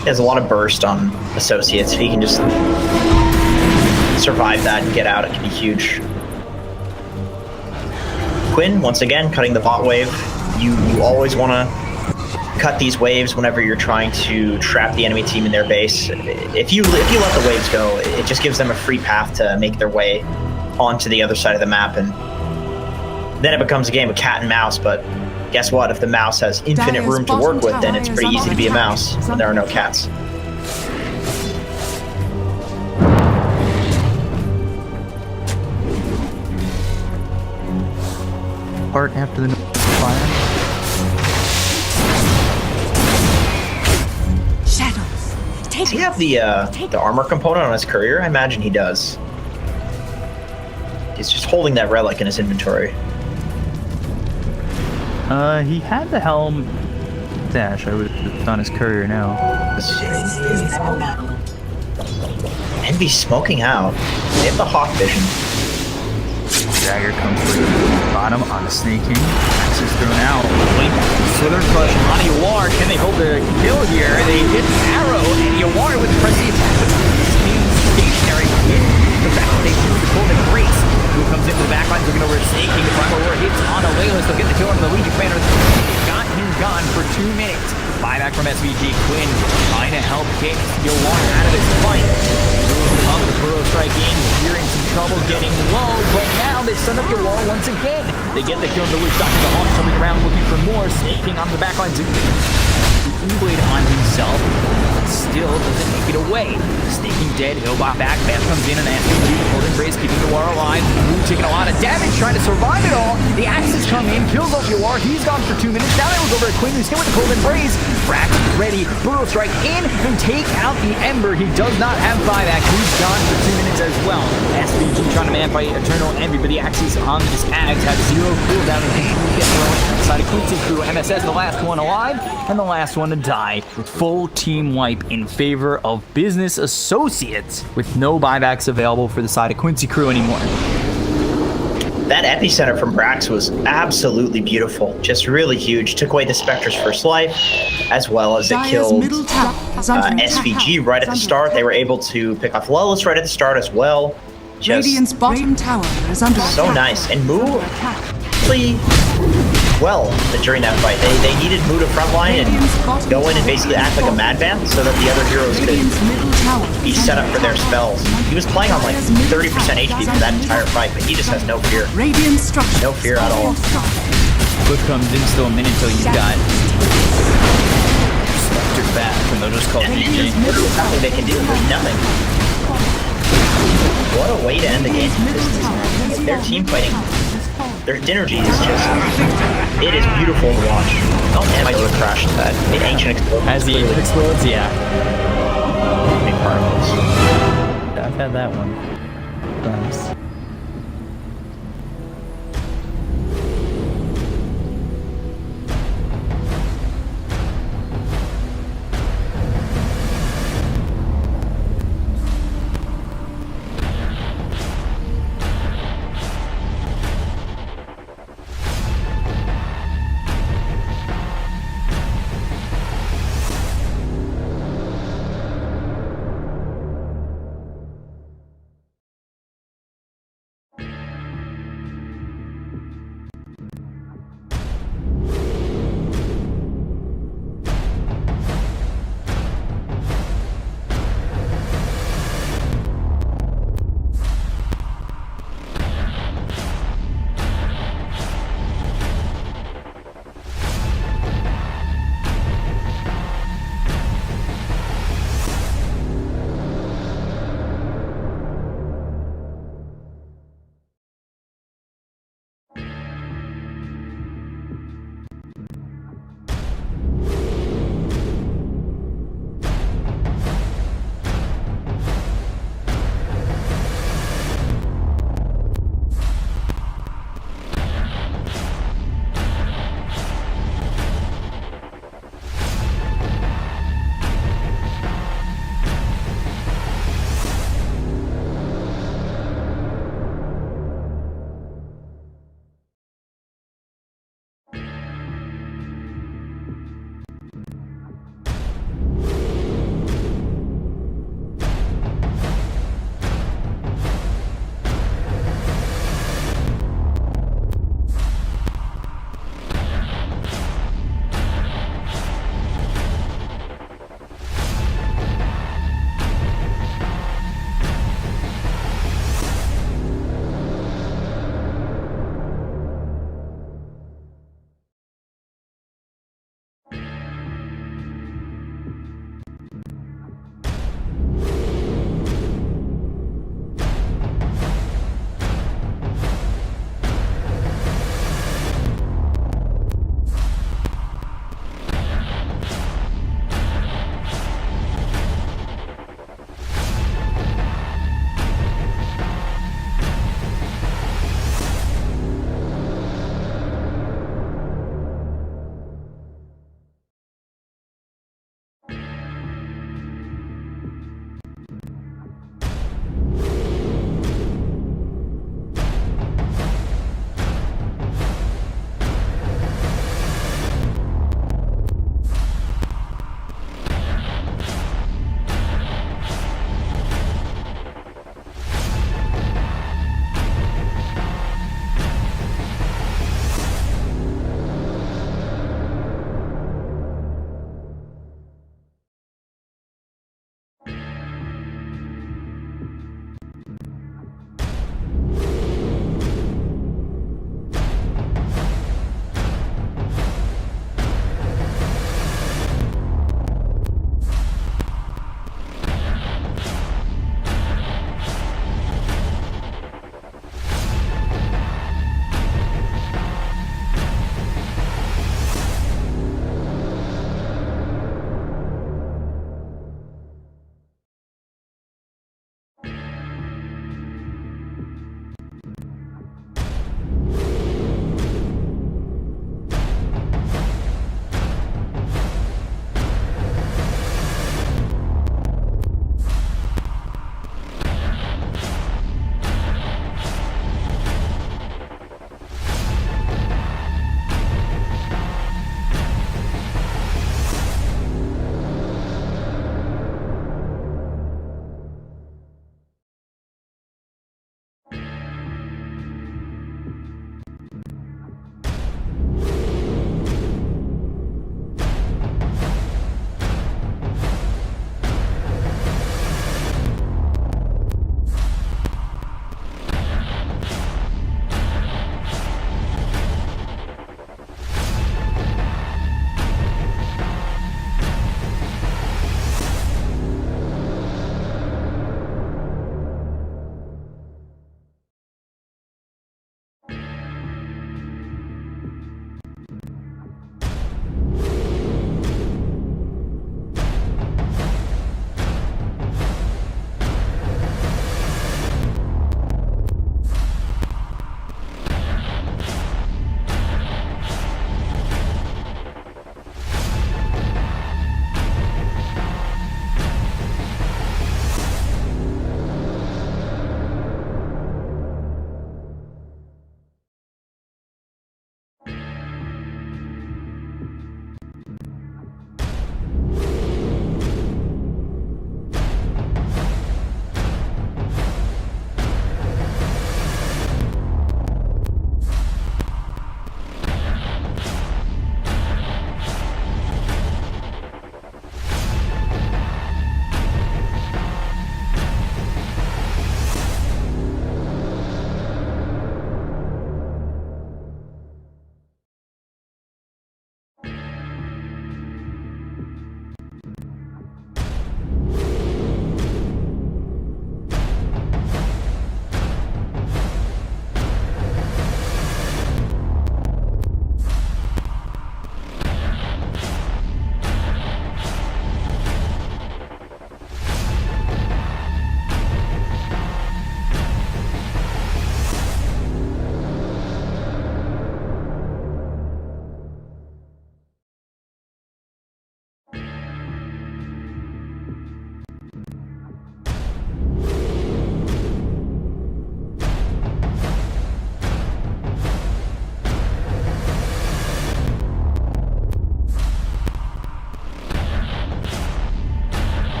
He has a lot of burst on Associates. If he can just survive that and get out, it can be huge. Quinn, once again, cutting the bot wave. You always want to cut these waves whenever you're trying to trap the enemy team in their base. If you let the waves go, it just gives them a free path to make their way onto the other side of the map, and then it becomes a game of cat and mouse. But guess what? If the mouse has infinite room to work with, then it's pretty easy to be a mouse when there are no cats. Part after the fire. Shadows. Does he have the armor component on his courier? I imagine he does. He's just holding that relic in his inventory. He had the helm dash. I would have done his courier now. Envy's smoking out. They have the Hawk Vision. Dagger comes through the bottom on the Snake King. Axe is thrown out. Blink. Southern Crush on Yawar. Can they hold the kill here? They hit Arrow, and Yawar with the press the attack. Stationary in the back station with the Golden Grace. Who comes into the back line, looking over at Snake King. The Primal Roar hits on a Layla's. They'll get the kill on the Legion Commander. Got him gone for 2 minutes. Buyback from SVG. Quinn trying to help get Yawar out of this fight. Up the Burrow Strike in, you're in some trouble getting low, but now they stun up your wall once again. They get the kill on the Witch Doctor, the Hawk jumping around looking for more, snaking on the backline. Blade on himself, but still doesn't make it away. Snaking dead, Hillbot back, Bath comes in and SVG, Golden Grace keeping the war alive. Ooh, taking a lot of damage, trying to survive it all. The axes come in, kills off Yawar, he's gone for 2 minutes. Now they look over at Quinn, who's hit with the Golden Grace. Frax ready, Burrow Strike in and take out the Ember. He does not have buyback, he's gone for 2 minutes as well. SVG trying to man fight Eternal Envy, but the axes on his Ags have 0 cooldown and he get thrown inside of Quincy crew. MSS the last one alive and the last one to die. Full team wipe in favor of Business Associates with no buybacks available for the side of Quincy crew anymore. That epicenter from Brax was absolutely beautiful. Just really huge. Took away the Spectre's first life, as well as it killed SVG right at the start. They were able to pick off Lawless right at the start as well. Radiant's bottom tower is under attack. So nice. And Moo, please. well during that fight. They needed Muda frontline and go in and basically act like a madman so that the other heroes could be set up for their spells. He was playing on like 30% HP for that entire fight, but he just has no fear. No fear at all. What comes in still a minute till you got Spectre back, and they'll just call it GG. There's nothing they can do. There's nothing. What a way to end the game. Their team fighting. Their synergy is just, it is beautiful to watch. Oh, and I would have crashed that. The ancient explosion. As the ancient explodes, yeah. Big particles. I've had that one. Nice.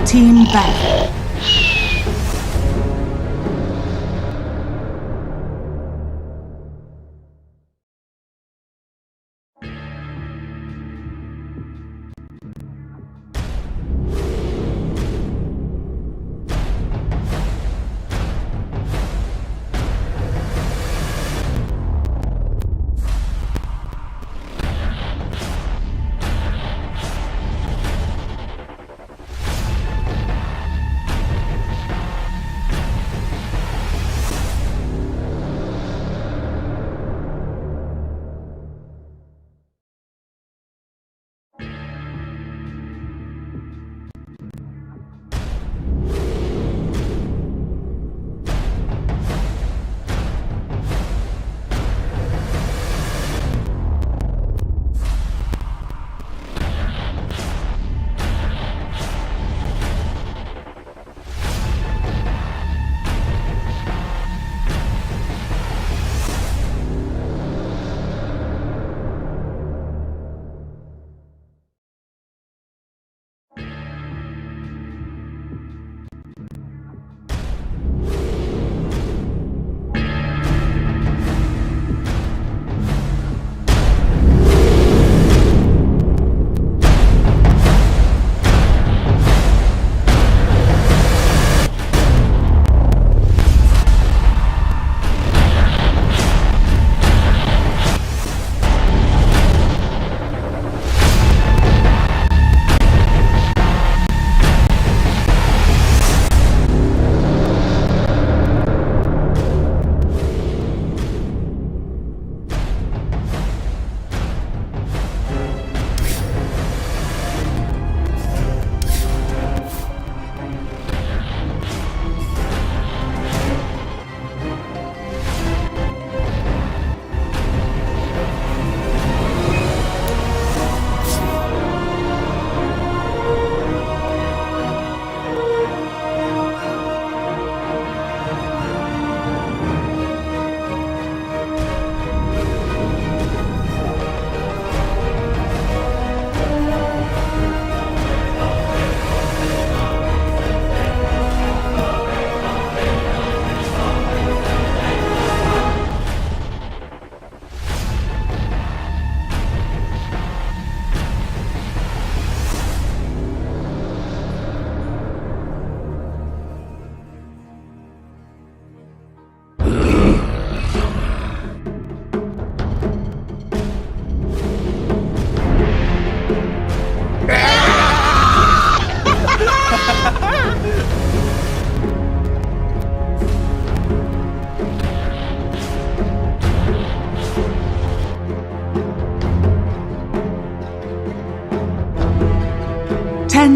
team back.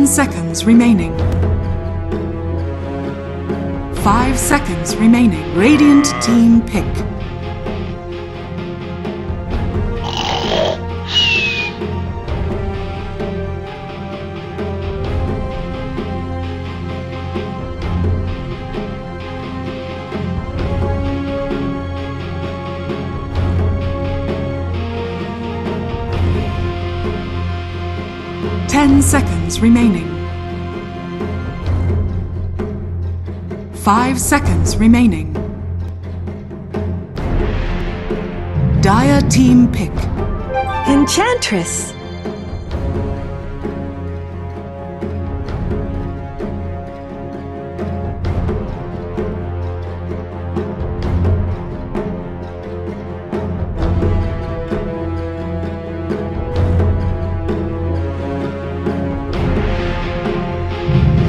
Seconds remaining. 5 seconds remaining. Radiant team pick. Seconds remaining. 5 seconds remaining. Dire team pick. Enchantress.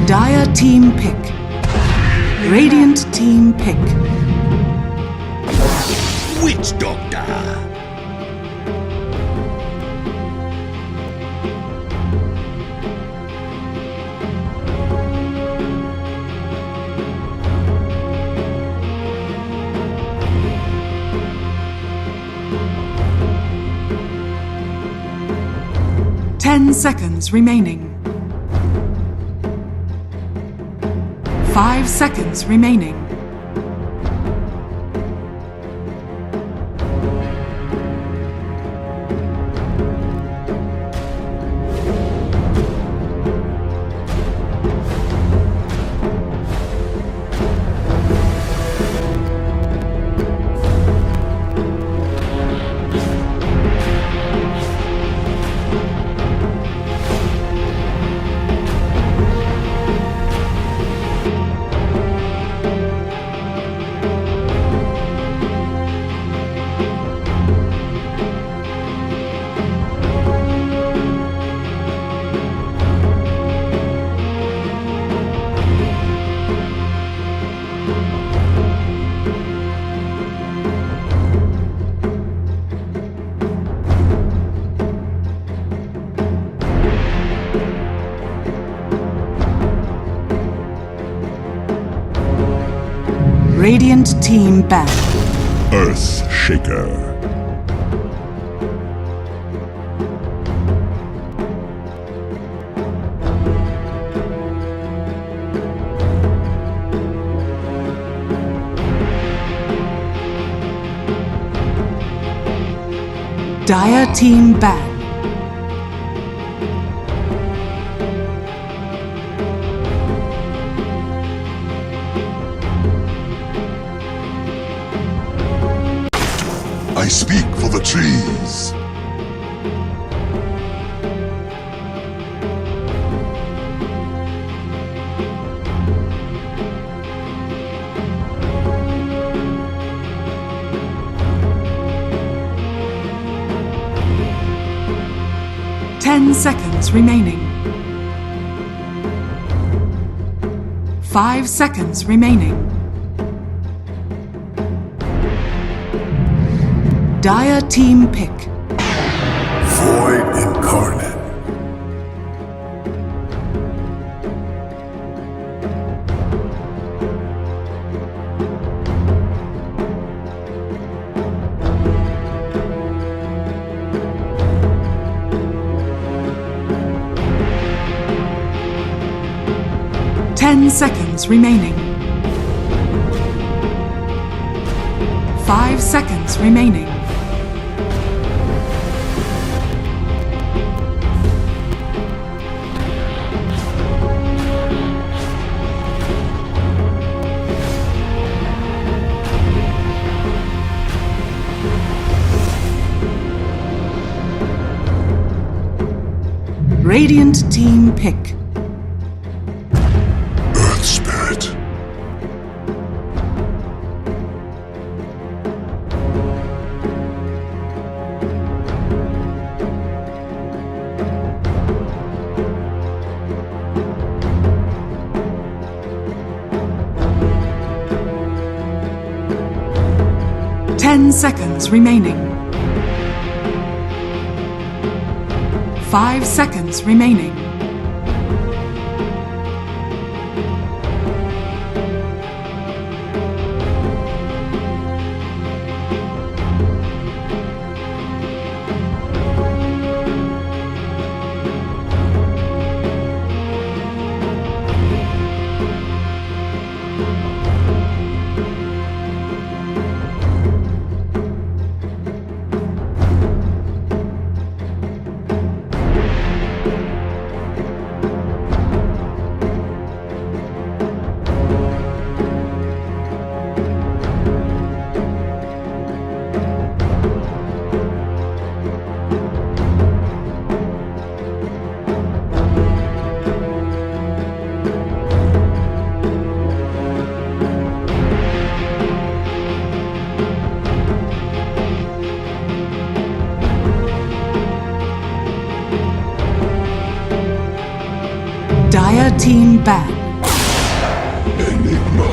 Dire team pick. Radiant team pick. Witch Doctor. Seconds remaining. 5 seconds remaining. Radiant team ban. Earth Shaker. Dire team ban. I speak for the trees. Seconds remaining. 5 seconds remaining. Dire team pick. Void incarnate. Seconds remaining. 5 seconds remaining. Radiant team pick. Spirit. 10 seconds remaining. 5 seconds remaining. Dire team ban. Enigma.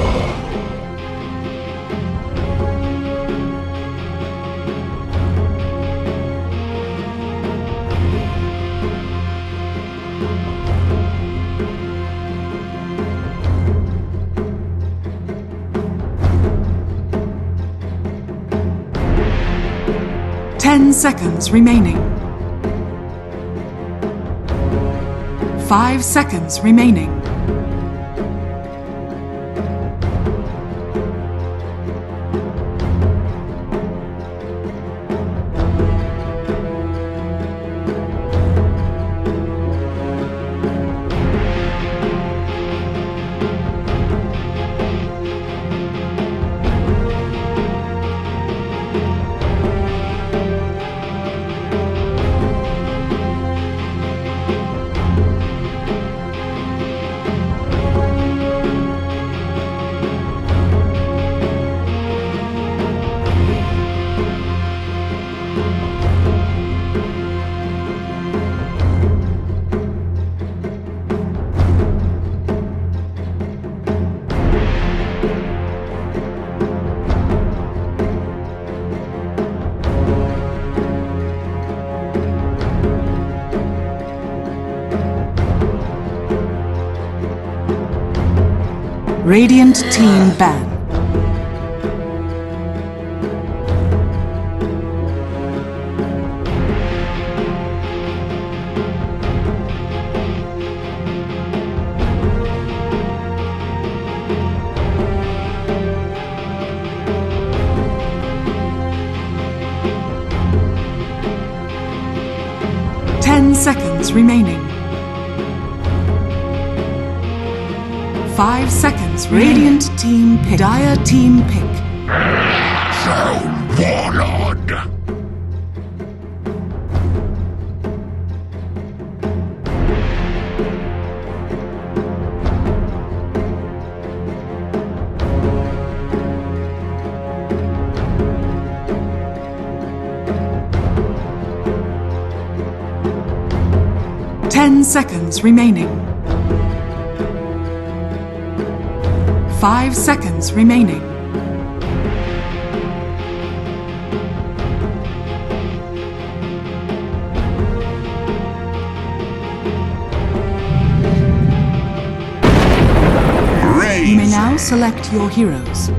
Ten seconds remaining. 5 seconds remaining. Radiant team ban. seconds remaining. 5 seconds. Radiant team pick. Dire team pick. Warlord. 10 seconds remaining. 5 seconds remaining. You may now select your heroes.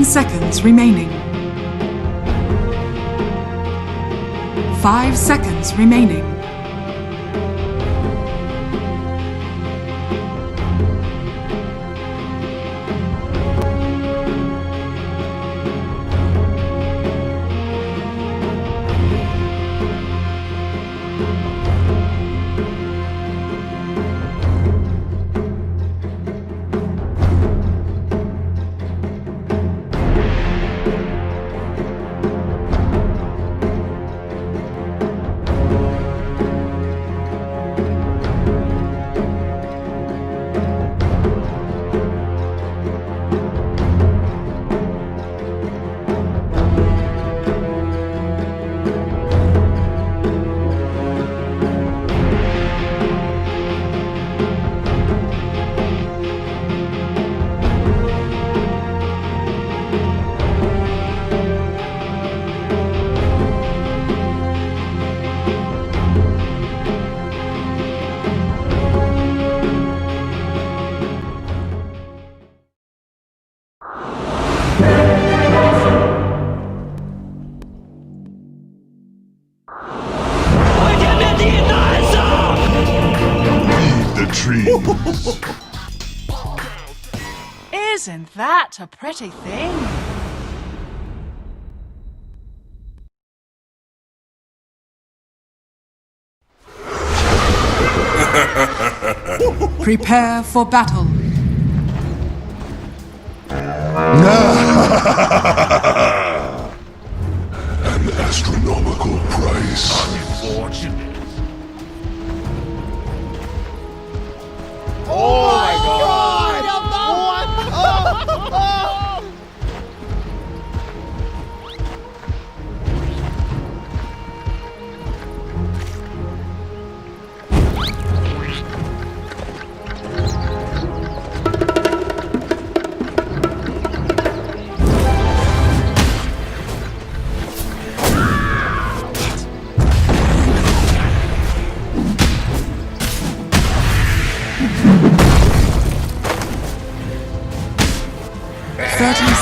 Seconds remaining. 5 seconds remaining. Isn't that a pretty thing? Prepare for battle. An astronomical price. Unfortunate. Oh my God! What? Oh!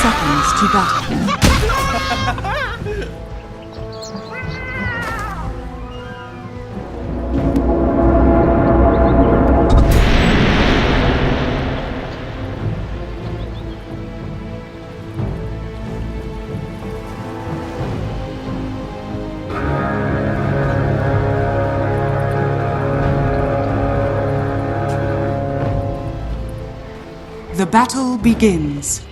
Seconds to battle. The battle begins.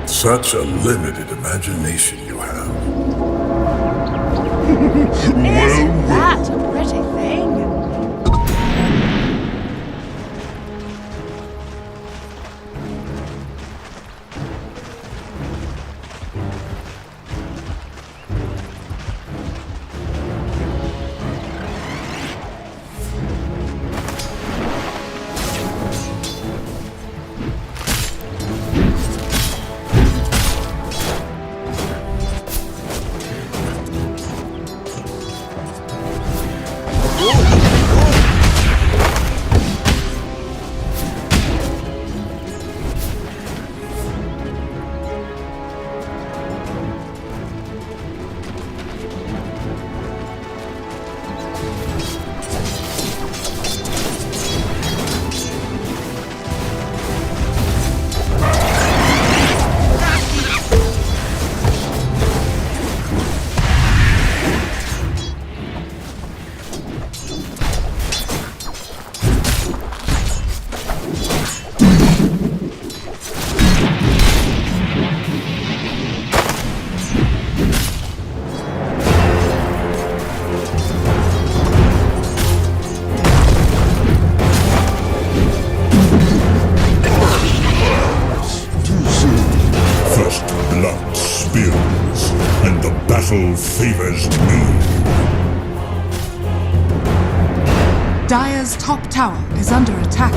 Such a limited imagination you have. Isn't that a pretty thing? favors me. Dire's top tower is under attack.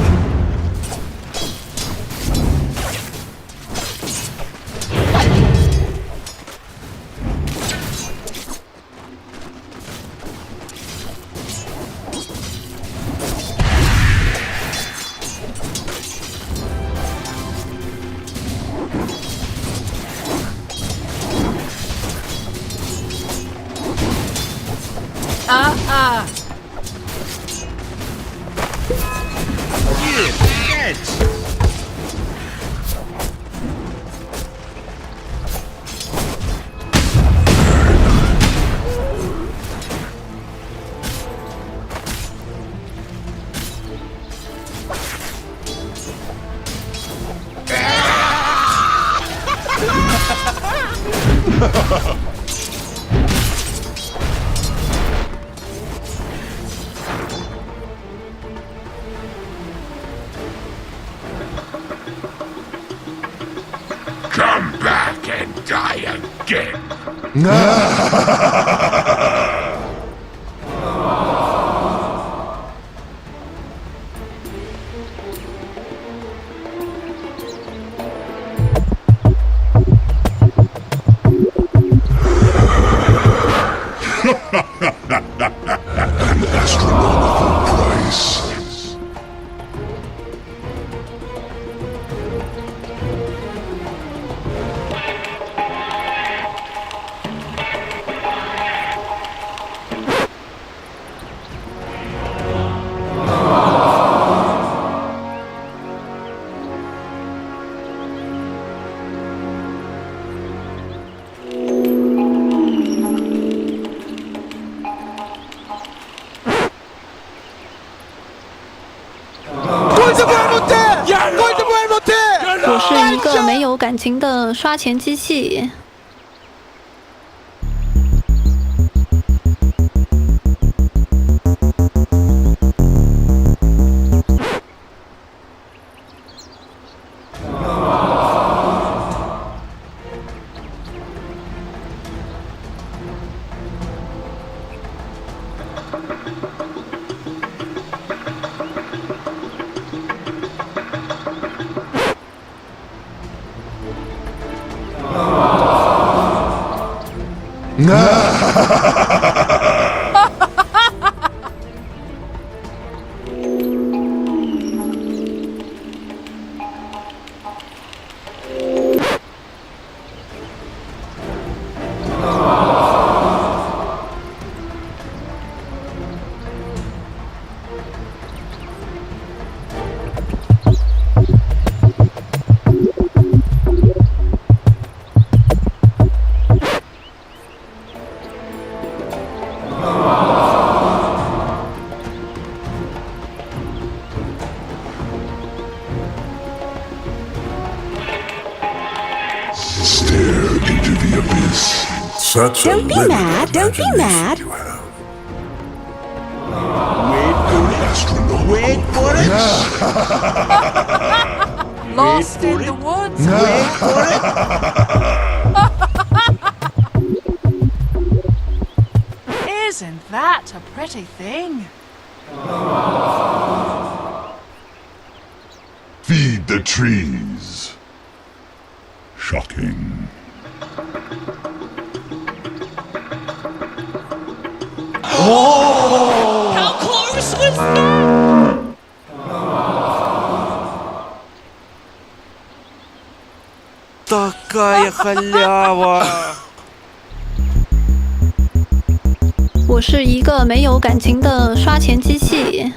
Come back and die again. An astronomical price. ¡Muerte! ¡Muerte! 我是一个没有感情的刷钱机器。Stare into the abyss. Such Don't be mad, don't be mad. You have. An astronomical price. Lost in the woods. Isn't that a pretty thing? Feed the trees. Shocking. How close was that? Такая халява! 我是一个没有感情的刷钱机器。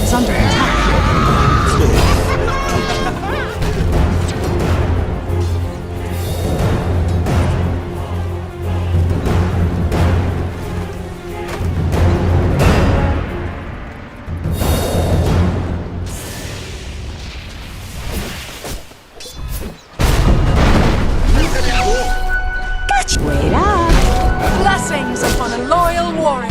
is under attack. Wait up. Blessings upon a loyal warrior.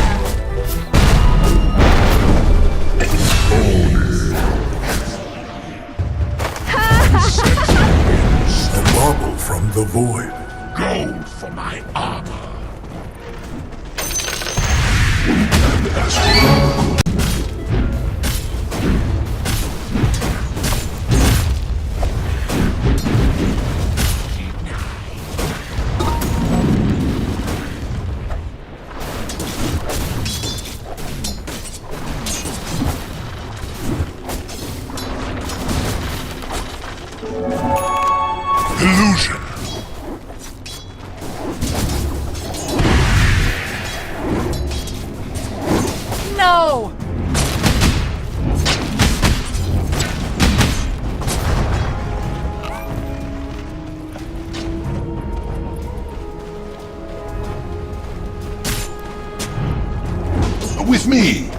A bauble from the void. Gold for my armor. Illusion. No! With me.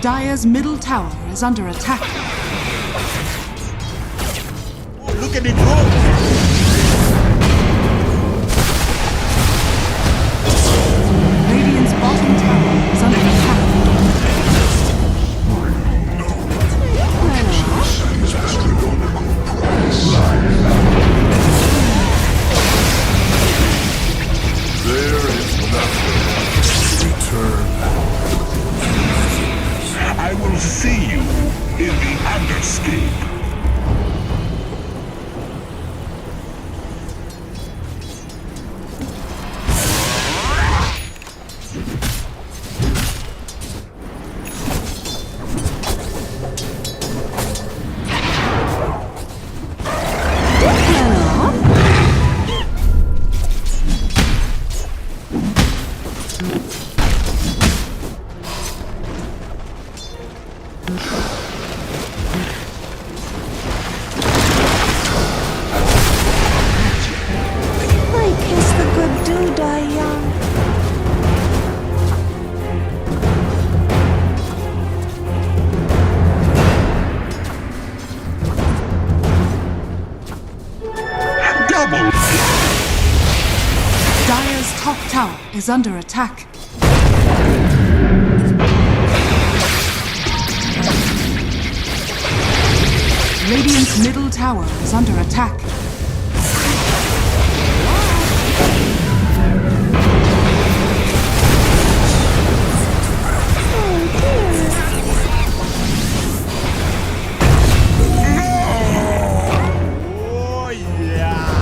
Dire's middle tower is under attack. Look at it roll! Radiant's bottom tower is under attack. There is nothing. Return. I will see you in the Underscape. I kiss the good dude I young. Double. Dire's top tower is under attack. Radiant's middle tower is under attack. Oh yeah!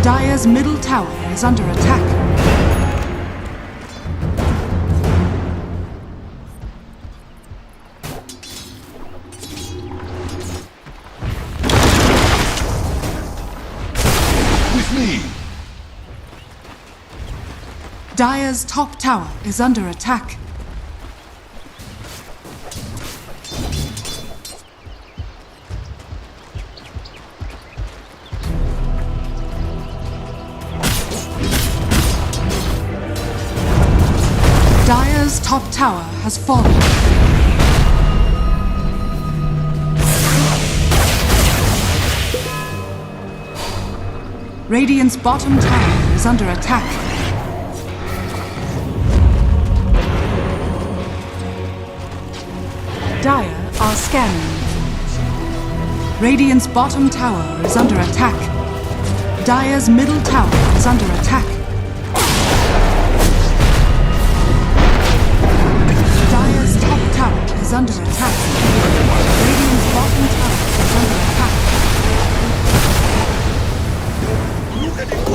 Dire's middle tower is under attack. With me. Dire's top tower is under attack. Dire's top tower has fallen. Radiant's bottom tower is under attack. Dire are scanning. Radiant's bottom tower is under attack. Dire's middle tower is under attack. Dire's top tower is under attack. Radiant's bottom tower is under attack. Look at it go.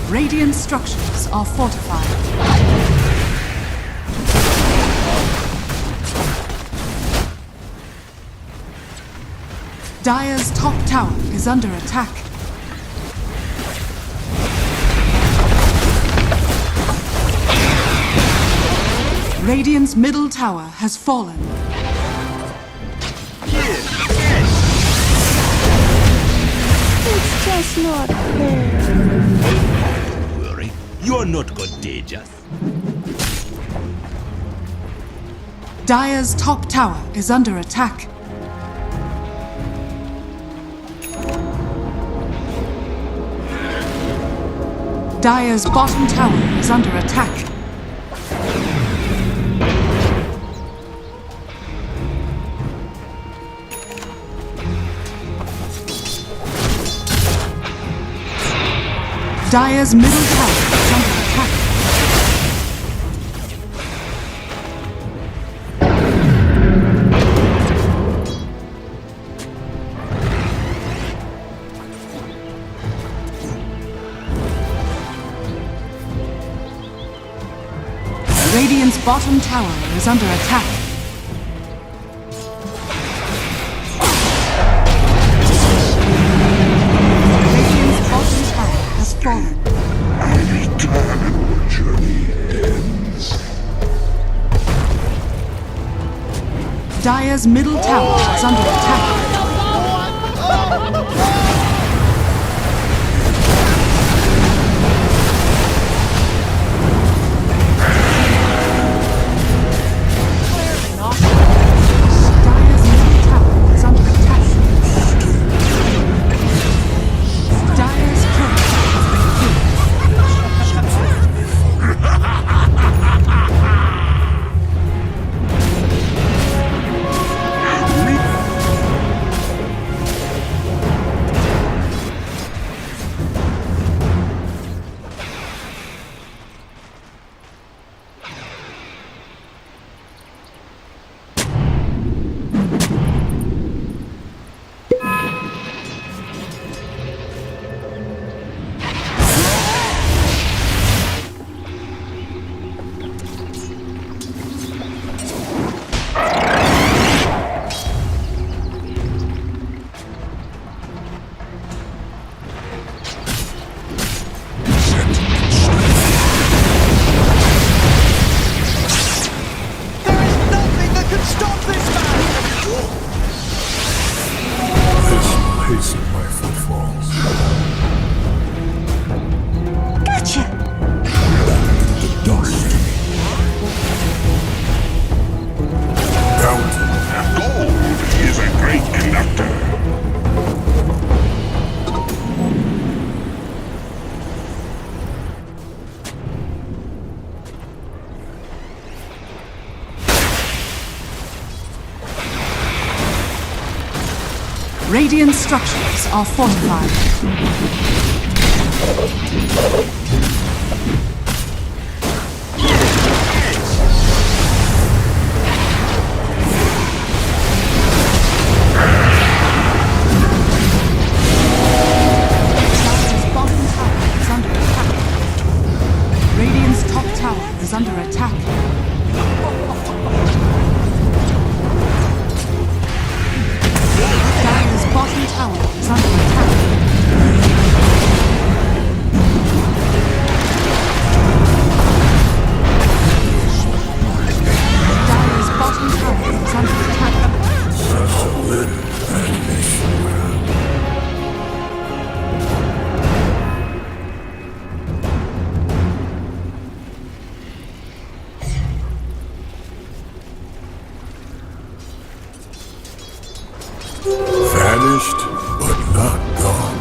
Radiant structures are fortified. Dire's top tower is under attack. Radiant's middle tower has fallen. It's just not fair. Don't worry, you're not contagious. Dire's top tower is under attack. Dire's bottom tower is under attack. Dire's middle tower is under attack. Radiant's bottom tower is under attack. Radiant's bottom tower has fallen. Your journey ends. Dire's middle tower is under attack. Dire's middle tower is under attack. Dire's turret has been killed. There is nothing that can stop this man! This will hasten my footfalls. Gotcha! The dust. Doubt. Gold is a great conductor. Radiant structures are fortified. Is under attack. Dire's bottom tower is under attack. Dire's bottom tower is under attack. Vanished, but not gone.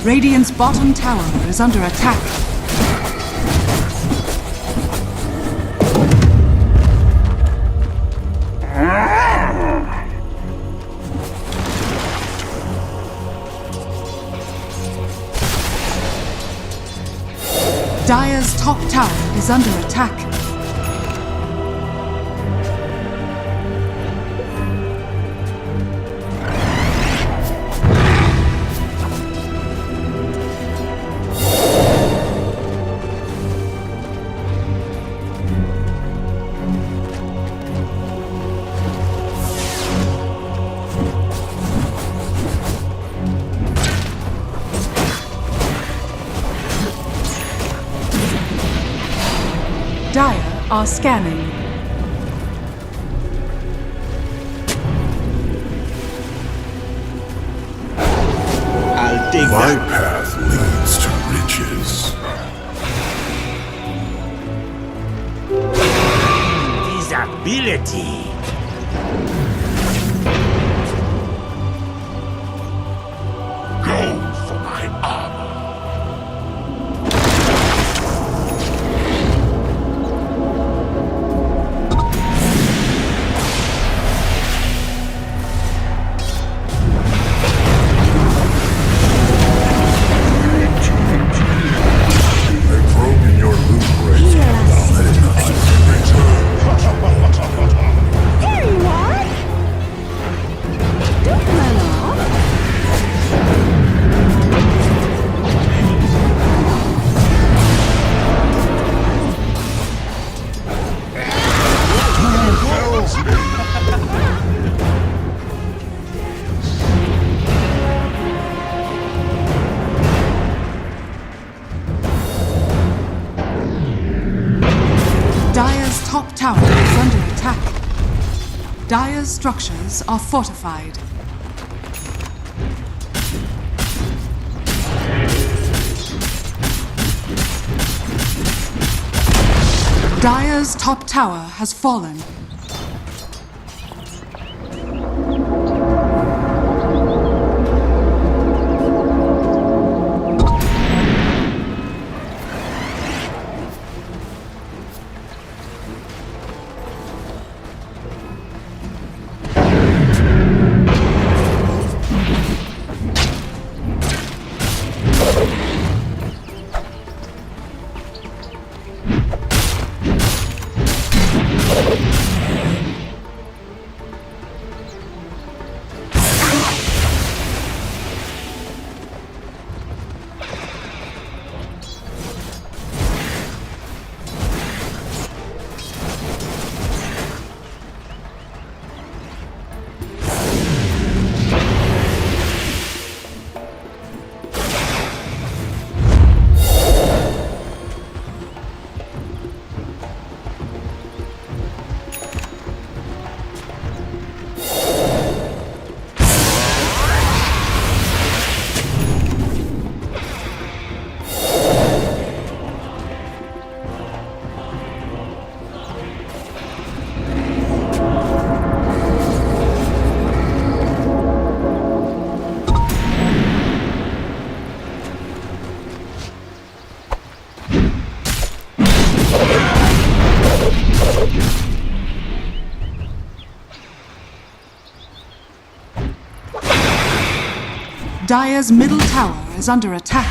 Radiant's bottom tower is under attack. Dire's top tower is under attack. Dire are scanning. I'll take My that. path leads to riches. Visibility. Go for my armor. Dire's structures are fortified. Dire's top tower has fallen. Dire's middle tower is under attack.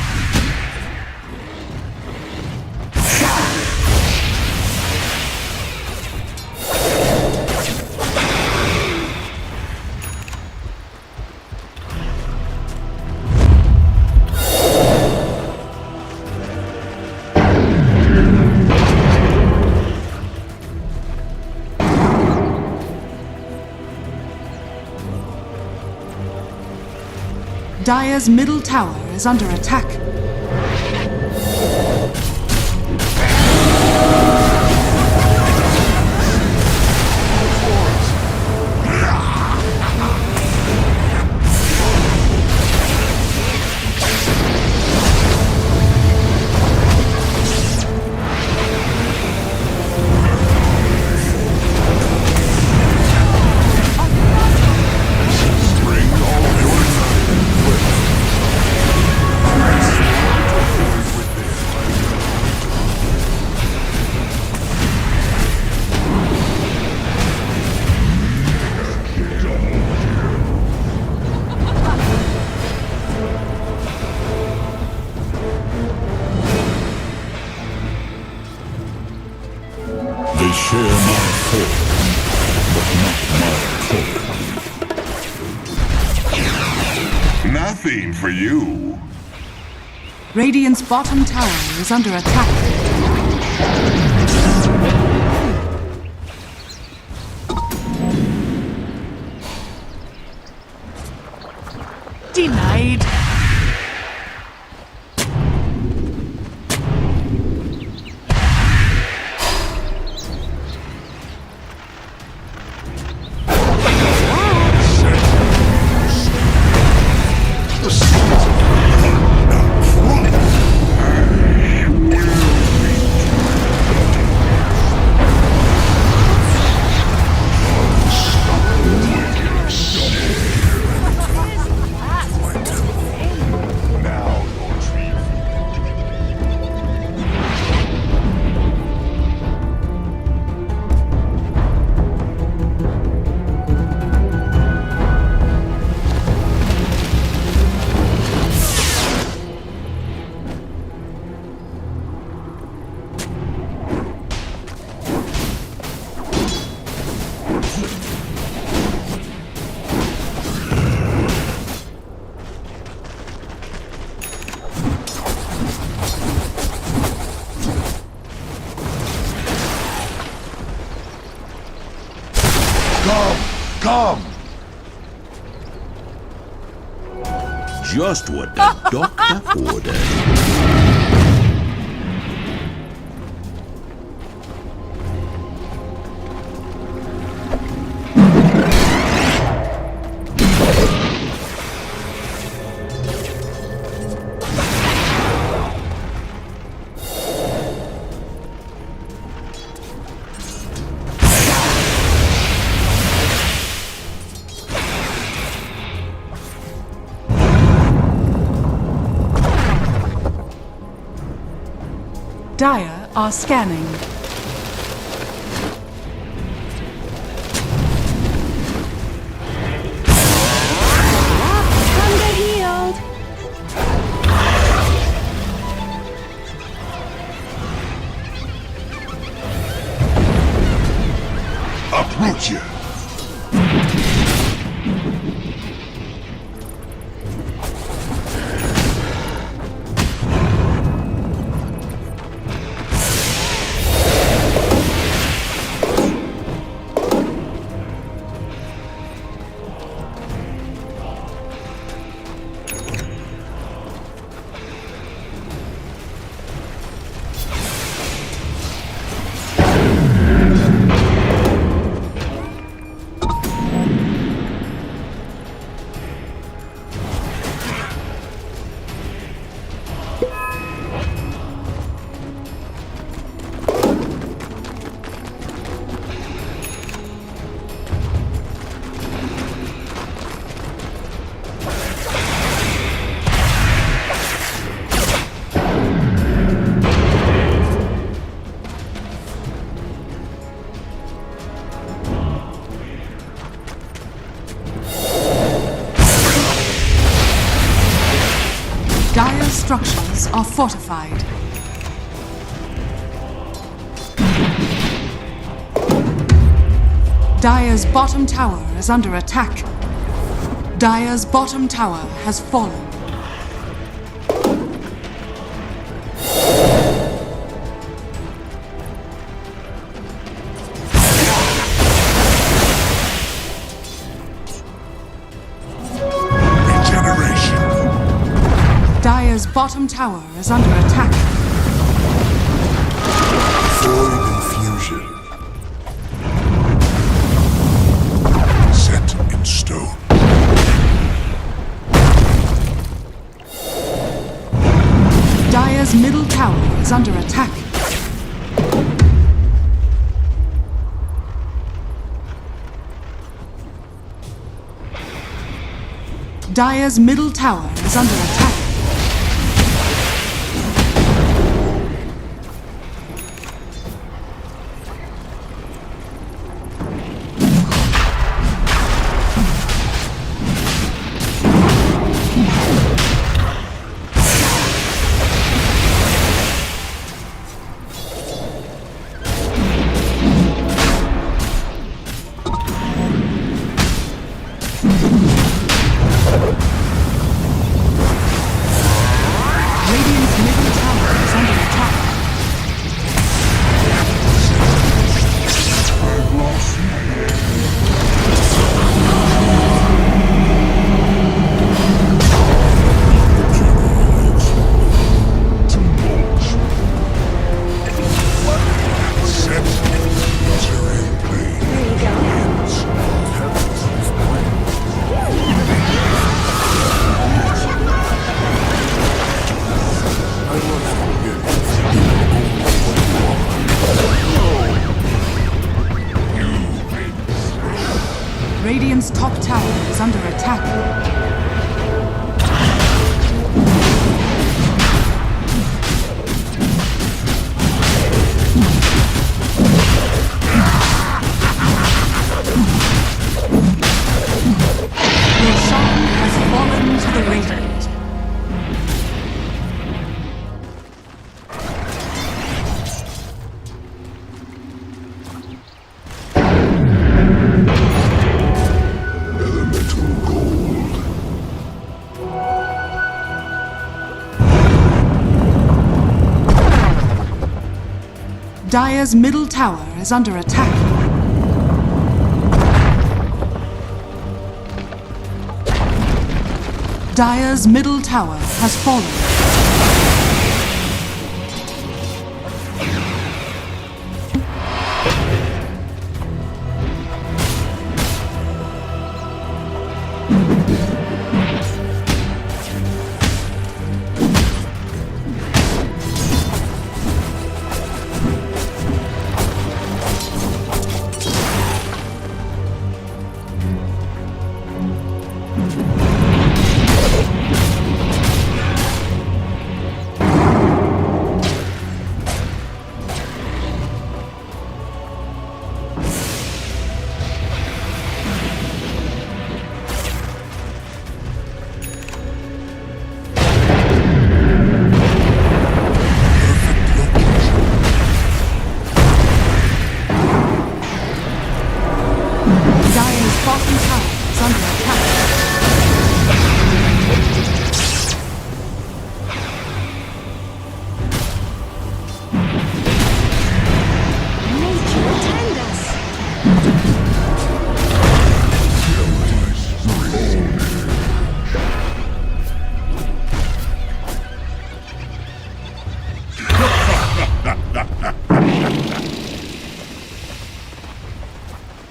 Dire's middle tower is under attack. They share my form, but not my code. Nothing for you. Radiant's bottom tower is under attack. Denied. Come! Just what the doctor ordered. Dire are scanning. Thunder healed. Approach you. Dire's structures are fortified. Dire's bottom tower is under attack. Dire's bottom tower has fallen. Regeneration. Dire's bottom tower is under attack. Void infusion. Set in stone. Dire's middle tower is under attack. Dire's middle tower is under attack. Radiant's middle tower is under attack. Set. Terrain plane. Winds. Radiant's top tower is under attack. Roshan has fallen to the Radiant. Elemental gold. Dire's middle tower is under attack. Dire's middle tower has fallen. is under attack. Nature attend us.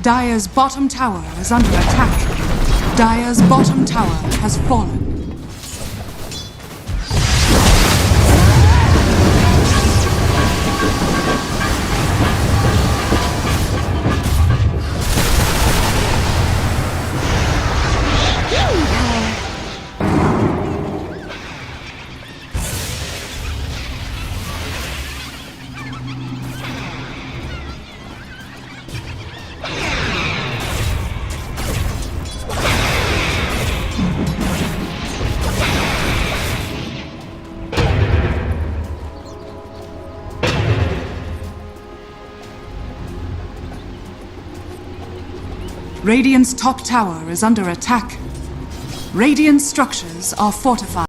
Dire's bottom tower is under attack. Dire's bottom tower has fallen. Radiant's top tower is under attack. Radiant structures are fortified.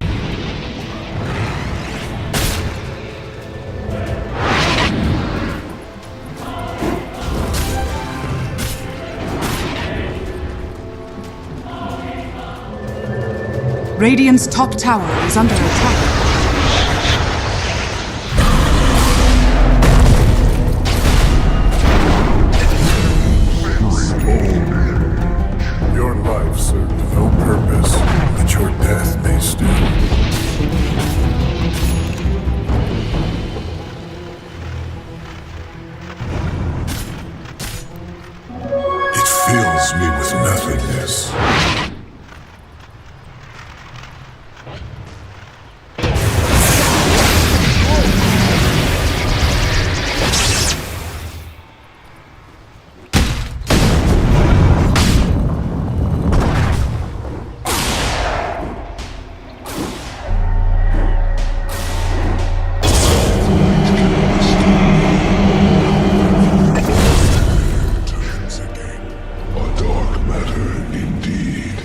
Radiant's top tower is under attack. Your life served no purpose, but your death may still. It fills me with nothingness. A dark matter indeed.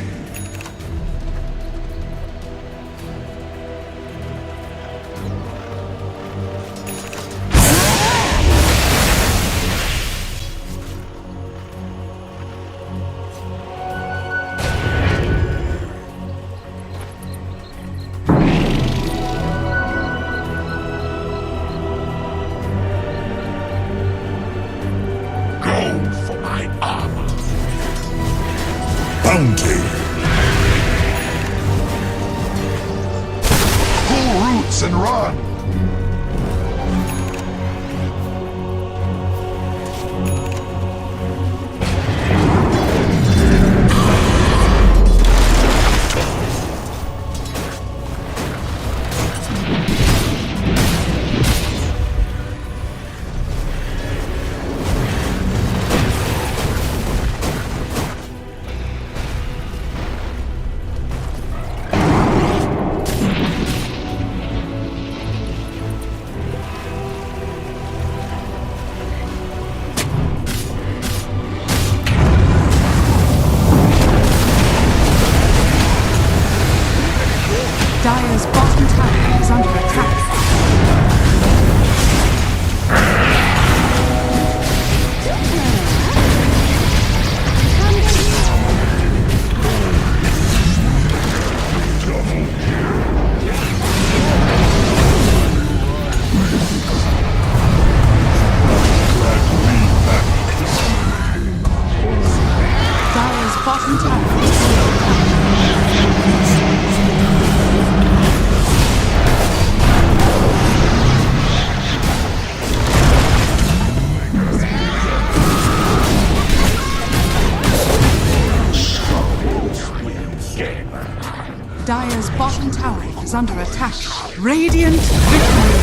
Go for my armor. Bounty. Pull roots and run. Dire's bottom tower is under attack. Dire's bottom tower is under attack. Dire's bottom tower is under attack. Radiant victory!